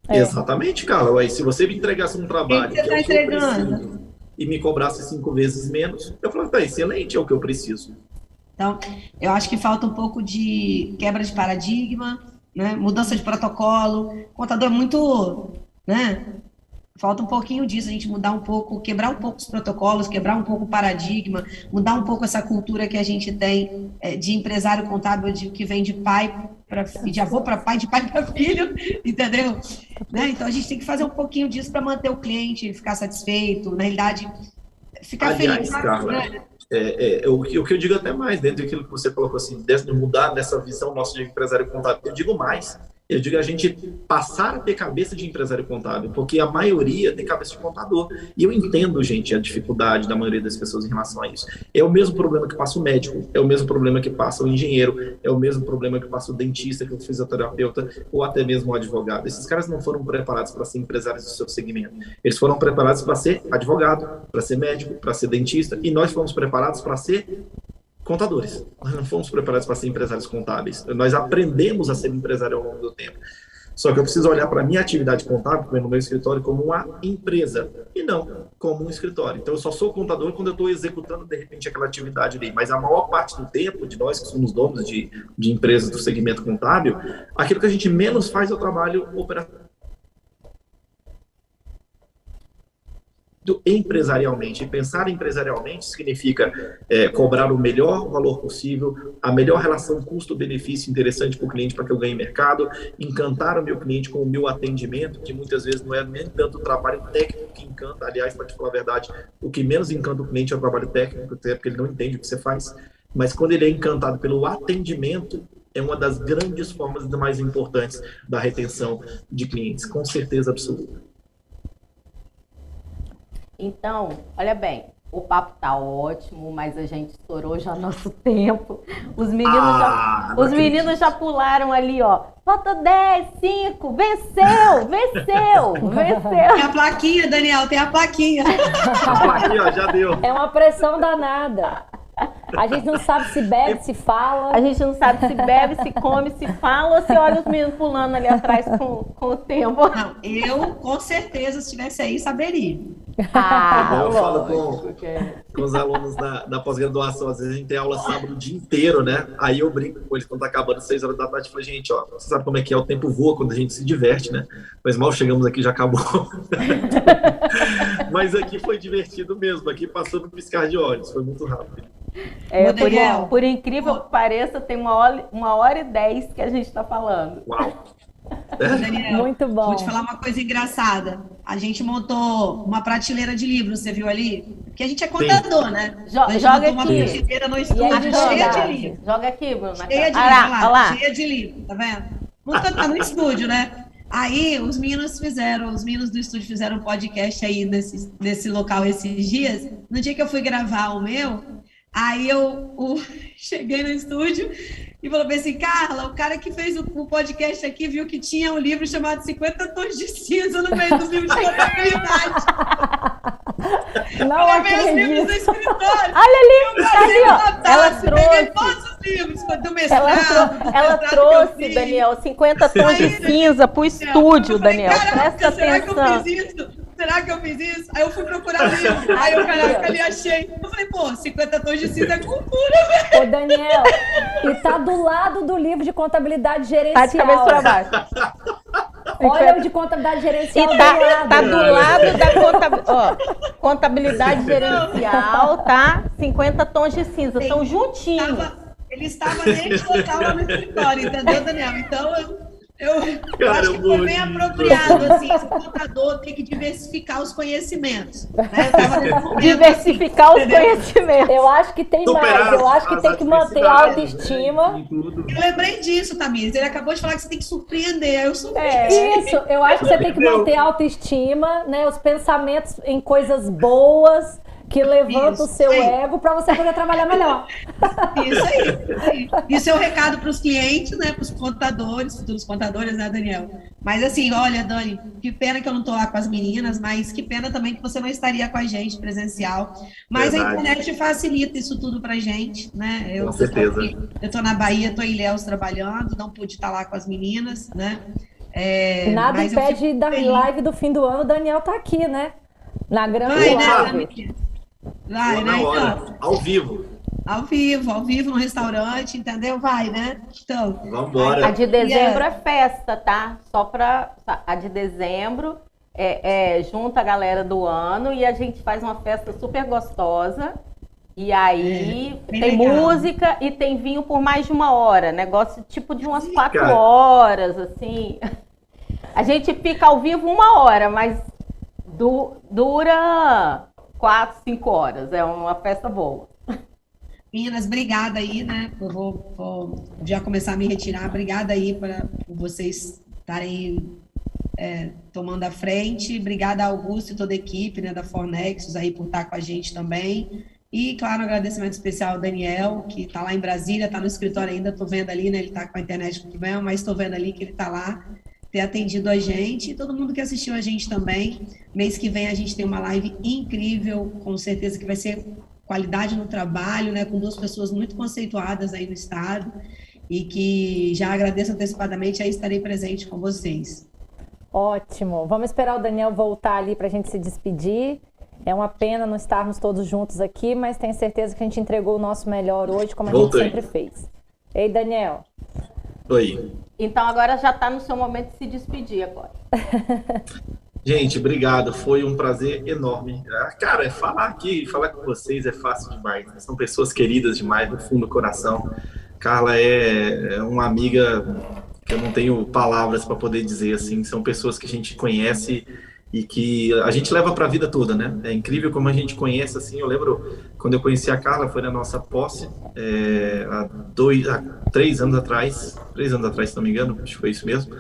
Exatamente, cara. Ué, se você me entregasse um trabalho que você está entregando? E me cobrasse 5 vezes menos, eu falo, tá excelente, é o que eu preciso. Então, eu acho que falta um pouco de quebra de paradigma, né? Mudança de protocolo. O contador é muito, né? Falta um pouquinho disso, a gente mudar um pouco, quebrar um pouco os protocolos, quebrar um pouco o paradigma, mudar um pouco essa cultura que a gente tem de empresário contábil que vem de pai de avô para pai, de pai para filho, entendeu? Né? Então a gente tem que fazer um pouquinho disso para manter o cliente, ficar satisfeito, na realidade, ficar feliz. Carla, né? O que eu digo até mais, dentro daquilo que você colocou assim, de mudar nessa visão nossa de empresário contábil, eu digo mais. Eu digo a gente passar a ter cabeça de empresário contábil, porque a maioria tem cabeça de contador. E eu entendo, gente, a dificuldade da maioria das pessoas em relação a isso. É o mesmo problema que passa o médico, é o mesmo problema que passa o engenheiro, é o mesmo problema que passa o dentista, que o fisioterapeuta, ou até mesmo o advogado. Esses caras não foram preparados para ser empresários do seu segmento. Eles foram preparados para ser advogado, para ser médico, para ser dentista, e nós fomos preparados para ser contadores. Nós não fomos preparados para ser empresários contábeis. Nós aprendemos a ser empresário ao longo do tempo. Só que eu preciso olhar para a minha atividade contábil, no meu escritório, como uma empresa e não como um escritório. Então, eu só sou contador quando eu estou executando, de repente, aquela atividade ali. Mas a maior parte do tempo, de nós que somos donos de empresas do segmento contábil, aquilo que a gente menos faz é o trabalho operacional. Empresarialmente. E pensar empresarialmente significa cobrar o melhor valor possível, a melhor relação custo-benefício interessante para o cliente para que eu ganhe mercado, encantar o meu cliente com o meu atendimento, que muitas vezes não é nem tanto o trabalho técnico que encanta, aliás, para te falar a verdade, o que menos encanta o cliente é o trabalho técnico, até porque ele não entende o que você faz, mas quando ele é encantado pelo atendimento, é uma das grandes formas mais importantes da retenção de clientes, com certeza absoluta. Então, olha bem, o papo tá ótimo, mas a gente estourou já nosso tempo. Os meninos já pularam ali, ó. Falta 10, 5, venceu. Tem a plaquinha, Daniel, tem a plaquinha. A plaquinha, ó, já deu. É uma pressão danada. A gente não sabe se bebe, se fala. A gente não sabe se bebe, se come, se fala ou se olha os meninos pulando ali atrás com o tempo. Não, eu, com certeza, se estivesse aí, saberia. Eu falo com os alunos da pós-graduação, às vezes a gente tem aula sábado o dia inteiro, né? Aí eu brinco com eles quando tá acabando 6 horas da tarde e falo, gente, ó, você sabe como é que é, o tempo voa quando a gente se diverte, né? Mas mal chegamos aqui, já acabou. Mas aqui foi divertido mesmo, aqui passou no piscar de olhos, foi muito rápido. É, Ô, Daniel, por incrível que pareça, tem 1h10 que a gente está falando. Uau! Daniel, Muito bom. vou te falar uma coisa engraçada. A gente montou uma prateleira de livros, você viu ali? Porque a gente é contador, né? A gente Joga montou uma aqui. prateleira no E estúdio aí, cheia de joga. livros. Joga aqui, Bruno. Cheia de Olha livro, lá, olha olha lá, lá. cheia de livro, tá vendo? Tá no estúdio, né? Aí os meninos do estúdio fizeram um podcast aí nesse local esses dias. No dia que eu fui gravar o meu, aí eu cheguei no estúdio e falou assim, Carla, o cara que fez o podcast aqui viu que tinha um livro chamado 50 Tons de Cinza no meio do livro de contabilidade. Não Eu levei os livros do acredito. escritório. Olha ali, tá ali, ó. Ela Peguei trouxe. todos os livros do mestrado. Ela do mestrado que eu trouxe, fiz. Daniel, 50 tons de Aí, cinza pro estúdio, eu falei, Daniel. "Caraca, Presta será que eu atenção. fiz isso? Será que eu fiz isso? Aí eu fui procurar livro. Aí eu, caraca, ali achei. Eu falei, pô, 50 tons de cinza é cultura, Ô, Daniel, e tá do lado do livro de contabilidade Tá de cabeça pra gerencial. baixo. Olha o de contabilidade gerencial E do lado. tá do lado da contabilidade gerencial, tá? 50 tons de cinza, estão juntinhos. Ele estava nesse local lá no escritório, entendeu, Daniel? Então, eu Cara, acho que foi bem bonito. apropriado, assim, esse contador tem que diversificar os conhecimentos. Né? Eu tava nesse momento, Diversificar os entendeu? conhecimentos. Eu acho que tem Superar mais. Eu acho que as tem que manter a adversidades, autoestima. né? Em tudo. Eu lembrei disso, Tamires. Ele acabou de falar que você tem que surpreender. Aí eu surpreendi. Isso, eu acho que você tem que manter a autoestima, né? Os pensamentos em coisas boas que levantam Isso, o seu aí. ego para você poder trabalhar melhor. Isso aí. Isso é um recado para os clientes, né? Para os contadores, futuros contadores, né, Daniel? Mas assim, olha, Dani, que pena que eu não estou lá com as meninas, mas que pena também que você não estaria com a gente presencial. Mas Verdade. a internet facilita isso tudo para a gente, né? Com certeza. Eu estou na Bahia, estou em Ilhéus trabalhando, não pude estar lá com as meninas, né? Nada mas eu impede fico da feliz. live do fim do ano, o Daniel tá aqui, né? Na grande Vai, né, live. Tamires? Vai, Boa né? na hora, Então, ao vivo. ao vivo no restaurante, entendeu? Vai, né? Então, Vamos A embora. de dezembro é festa, tá? Só pra. A de dezembro junta a galera do ano e a gente faz uma festa super gostosa. E aí bem tem legal. música e tem vinho por mais de 1 hora. Negócio tipo de umas 4 cara. horas, assim. A gente fica ao vivo 1 hora, mas dura 4, 5 horas. É uma festa boa. meninas, obrigada aí, né? Eu vou já começar a me retirar. Obrigada aí por vocês estarem tomando a frente. Obrigada a Augusto e toda a equipe, né, da Fornexus aí por estar com a gente também. E, claro, um agradecimento especial ao Daniel, que está lá em Brasília, está no escritório ainda, estou vendo ali, né? Ele está com a internet muito bem, mas estou vendo ali que ele está lá, ter atendido a gente, e todo mundo que assistiu a gente também. Mês que vem a gente tem uma live incrível, com certeza que vai ser qualidade no trabalho, né? Com 2 pessoas muito conceituadas aí no estado, e que já agradeço antecipadamente, aí estarei presente com vocês. Ótimo. Vamos esperar o Daniel voltar ali para a gente se despedir. É uma pena não estarmos todos juntos aqui, mas tenho certeza que a gente entregou o nosso melhor hoje, como a Voltei. gente sempre fez. Ei, Daniel. Oi. Então agora já está no seu momento de se despedir agora. Gente, obrigado. Foi um prazer enorme. Cara, falar com vocês é fácil demais. Né? São pessoas queridas demais, do fundo do coração. Carla é uma amiga que eu não tenho palavras para poder dizer, assim. São pessoas que a gente conhece e que a gente leva para a vida toda, né? É incrível como a gente conhece, assim. Eu lembro quando eu conheci a Carla, foi na nossa posse, há 3 anos atrás, se não me engano, acho que foi isso mesmo.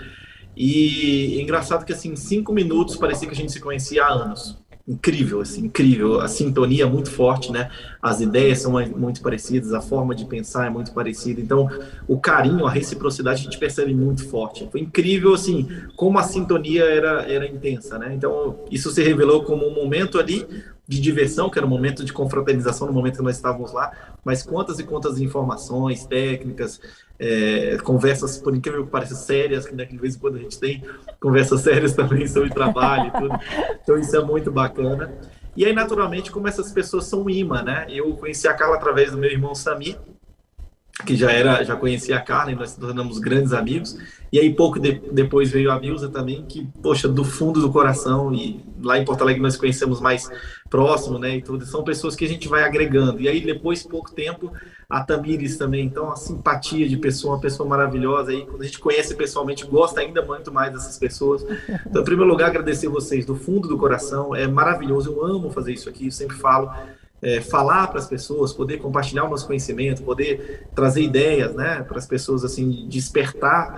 E é engraçado que, assim, em 5 minutos parecia que a gente se conhecia há anos. Incrível, assim, incrível. A sintonia é muito forte, né? As ideias são muito parecidas, a forma de pensar é muito parecida. Então, o carinho, a reciprocidade, a gente percebe muito forte. Foi incrível, assim, como a sintonia era intensa, né? Então, isso se revelou como um momento ali de diversão, que era um momento de confraternização no momento que nós estávamos lá, mas quantas e quantas informações, técnicas, conversas, por incrível que pareça, sérias, que de vez em quando a gente tem conversas sérias também sobre trabalho e tudo. Então isso é muito bacana. E aí, naturalmente, como essas pessoas são um imã, né? Eu conheci a Carla através do meu irmão Samir, que já conhecia a Carla e nós nos tornamos grandes amigos. E aí, depois veio a Milza também, que, poxa, do fundo do coração, e lá em Porto Alegre nós conhecemos mais próximo, né, e tudo. São pessoas que a gente vai agregando. E aí, depois, pouco tempo, a Tamires também. Então, a simpatia de pessoa, uma pessoa maravilhosa. Aí, quando a gente conhece pessoalmente, gosta ainda muito mais dessas pessoas. Então, em primeiro lugar, agradecer vocês do fundo do coração. É maravilhoso, eu amo fazer isso aqui, eu sempre falo. Falar para as pessoas, poder compartilhar o nosso conhecimento, poder trazer ideias, né, para as pessoas, assim, despertar,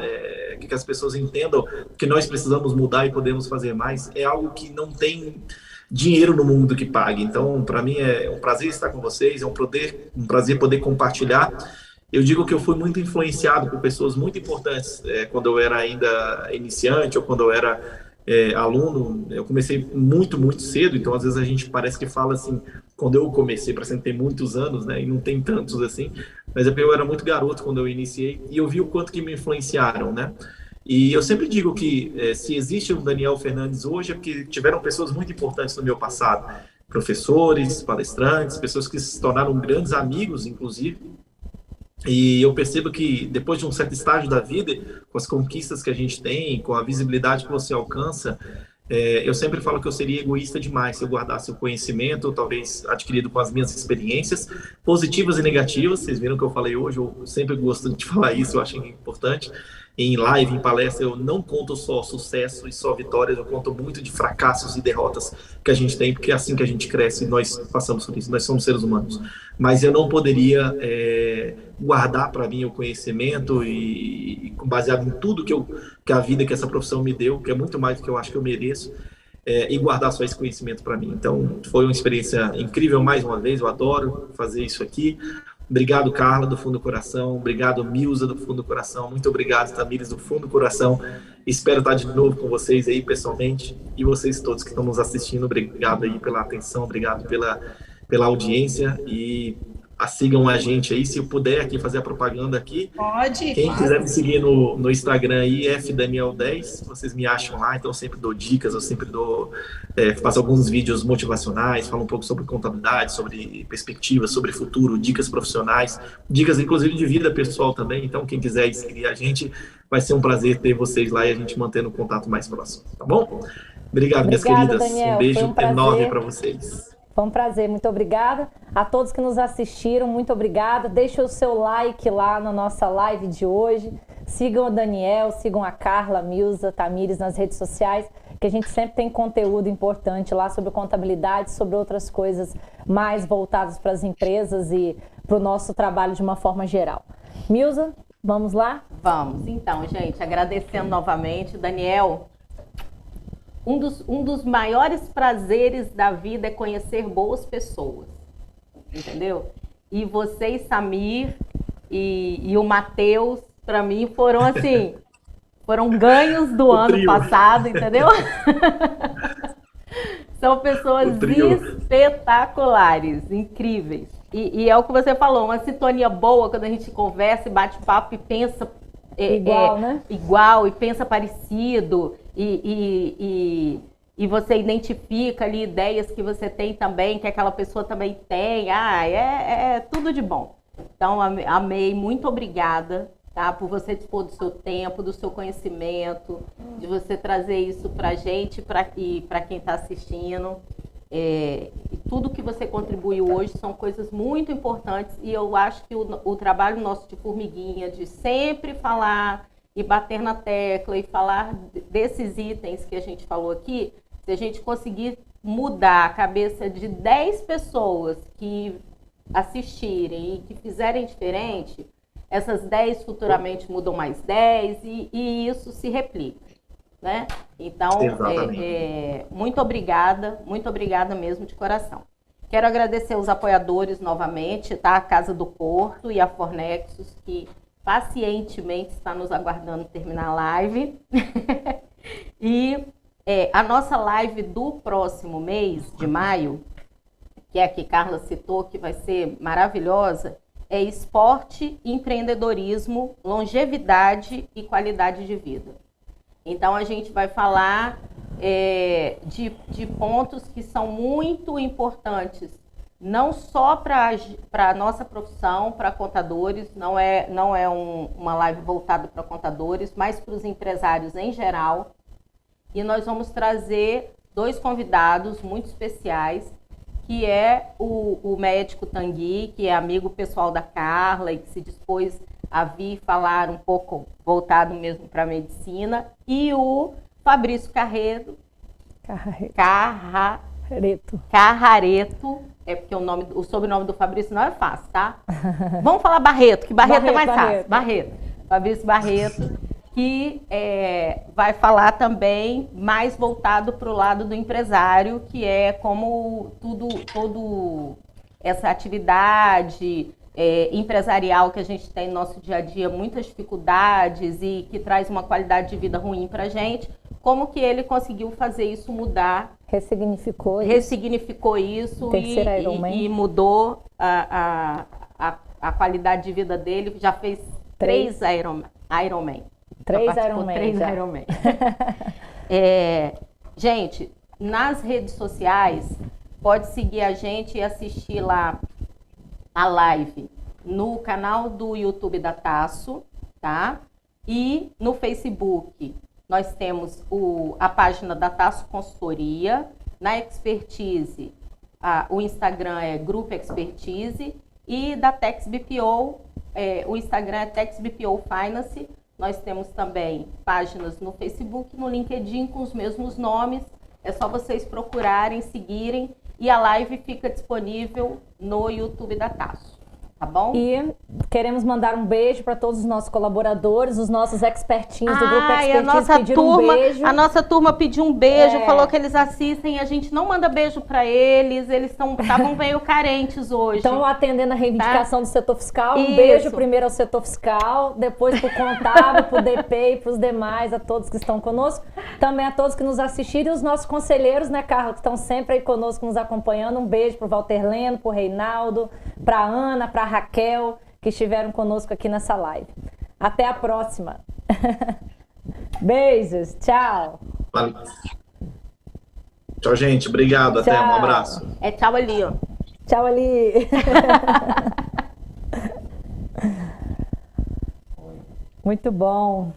que as pessoas entendam que nós precisamos mudar e podemos fazer mais, é algo que não tem dinheiro no mundo que pague. Então, para mim é um prazer estar com vocês, é um prazer poder compartilhar. Eu digo que eu fui muito influenciado por pessoas muito importantes quando eu era ainda iniciante ou quando eu era aluno. Eu comecei muito, muito cedo, então às vezes a gente parece que fala assim, quando eu comecei, parece que tem muitos anos, né, e não tem tantos assim, mas eu era muito garoto quando eu iniciei, e eu vi o quanto que me influenciaram, né, e eu sempre digo que se existe um Daniel Fernandes hoje é porque tiveram pessoas muito importantes no meu passado, professores, palestrantes, pessoas que se tornaram grandes amigos, inclusive. E eu percebo que depois de um certo estágio da vida, com as conquistas que a gente tem, com a visibilidade que você alcança, eu sempre falo que eu seria egoísta demais se eu guardasse o conhecimento, talvez adquirido com as minhas experiências, positivas e negativas. Vocês viram que eu falei hoje, eu sempre gosto de falar isso, eu acho importante. Em live, em palestra, eu não conto só sucesso e só vitórias, eu conto muito de fracassos e derrotas que a gente tem, porque é assim que a gente cresce, nós passamos por isso, nós somos seres humanos. Mas eu não poderia guardar para mim o conhecimento e baseado em tudo que a vida, que essa profissão me deu, que é muito mais do que eu acho que eu mereço, e guardar só esse conhecimento para mim. Então, foi uma experiência incrível mais uma vez, eu adoro fazer isso aqui. Obrigado, Carla, do fundo do coração. Obrigado, Milza, do fundo do coração. Muito obrigado, Tamires, do fundo do coração. Espero estar de novo com vocês aí pessoalmente. E vocês todos que estão nos assistindo, obrigado aí pela atenção, obrigado pela audiência. E sigam a gente aí. Se eu puder aqui fazer a propaganda aqui. Pode. Quem quiser me seguir no Instagram aí, fdaniel10, vocês me acham lá. Então eu sempre dou dicas, eu sempre faço alguns vídeos motivacionais, falo um pouco sobre contabilidade, sobre perspectivas, sobre futuro, dicas profissionais, dicas inclusive de vida pessoal também. Então quem quiser seguir a gente, vai ser um prazer ter vocês lá e a gente mantendo o contato mais próximo, tá bom? Obrigado, minhas queridas. Daniel, um beijo enorme para vocês. Foi um prazer, muito obrigada. A todos que nos assistiram, muito obrigada. Deixe o seu like lá na nossa live de hoje. Sigam o Daniel, sigam a Carla, a Milza, Tamires nas redes sociais, que a gente sempre tem conteúdo importante lá sobre contabilidade, sobre outras coisas mais voltadas para as empresas e para o nosso trabalho de uma forma geral. Milza, vamos lá? Vamos. Então, gente, agradecendo novamente. Daniel, um dos maiores prazeres da vida é conhecer boas pessoas, entendeu? E você e Samir e o Matheus, para mim, foram assim, foram ganhos do ano passado, entendeu? São pessoas espetaculares, incríveis. E é o que você falou, uma sintonia boa quando a gente conversa e bate papo e pensa igual, né? Igual, e pensa parecido, e você identifica ali ideias que você tem também, que aquela pessoa também tem. É tudo de bom. Então, amei, muito obrigada, tá, por você dispor do seu tempo, do seu conhecimento, de você trazer isso pra gente e para quem está assistindo. E tudo que você contribuiu hoje são coisas muito importantes, e eu acho que o trabalho nosso de formiguinha, de sempre falar e bater na tecla e falar desses itens que a gente falou aqui, se a gente conseguir mudar a cabeça de 10 pessoas que assistirem e que fizerem diferente, essas 10 futuramente mudam mais 10 e isso se replica, né? Então, muito obrigada mesmo de coração. Quero agradecer os apoiadores novamente, tá? A Casa do Porto e a Fornexus, que pacientemente está nos aguardando terminar a live. E a nossa live do próximo mês, de maio, que é a que Carla citou, que vai ser maravilhosa, é esporte, empreendedorismo, longevidade e qualidade de vida. Então, a gente vai falar de pontos que são muito importantes não só para a nossa profissão, para contadores, não é uma live voltada para contadores, mas para os empresários em geral. E nós vamos trazer 2 convidados muito especiais, que é o médico Tanguy, que é amigo pessoal da Carla e que se dispôs a vir falar um pouco voltado mesmo para a medicina, e o Fabrício Carrareto, é porque o sobrenome do Fabrício não é fácil, tá? Vamos falar Barreto, que Barreto é mais fácil. Barreto. Fabrício Barreto, que vai falar também mais voltado para o lado do empresário, que é como tudo essa atividade empresarial que a gente tem no nosso dia a dia, muitas dificuldades e que traz uma qualidade de vida ruim para a gente, como que ele conseguiu fazer isso mudar. Ressignificou isso e mudou a qualidade de vida dele. Já fez 3 Ironman. 3 Ironman. Gente, nas redes sociais, pode seguir a gente e assistir lá a live no canal do YouTube da Tasso, tá? E no Facebook nós temos a página da Tasso Consultoria. Na Expertise, o Instagram é Grupo Expertise. E da Tex BPO, o Instagram é Tex BPO Finance. Nós temos também páginas no Facebook, no LinkedIn com os mesmos nomes. É só vocês procurarem, seguirem. E a live fica disponível no YouTube da Tasso. Tá bom? E queremos mandar um beijo para todos os nossos colaboradores, os nossos expertinhos do Grupo Expertise pediram um beijo. A nossa turma pediu um beijo, falou que eles assistem, a gente não manda beijo para eles estavam meio carentes hoje. Estão atendendo a reivindicação do setor fiscal. Um beijo primeiro ao setor fiscal, depois para o contábil, para o DP e para os demais, a todos que estão conosco. Também a todos que nos assistiram e os nossos conselheiros, né, Carla, que estão sempre aí conosco, nos acompanhando. Um beijo para o Walter Leno, para o Reinaldo, para a Ana, para a Raquel, que estiveram conosco aqui nessa live. Até a próxima. Beijos, tchau. Valeu. Tchau, gente. Obrigado. Tchau. Até. Um abraço. Tchau ali, ó. Tchau ali. Muito bom.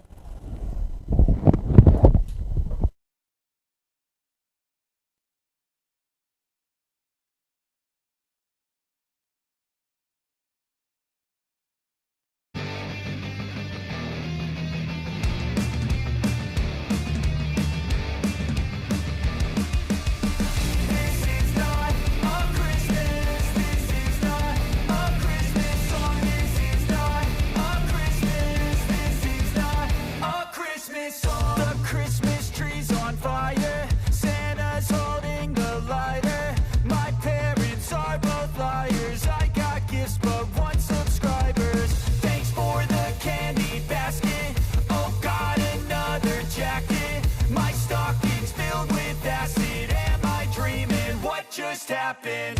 just happened.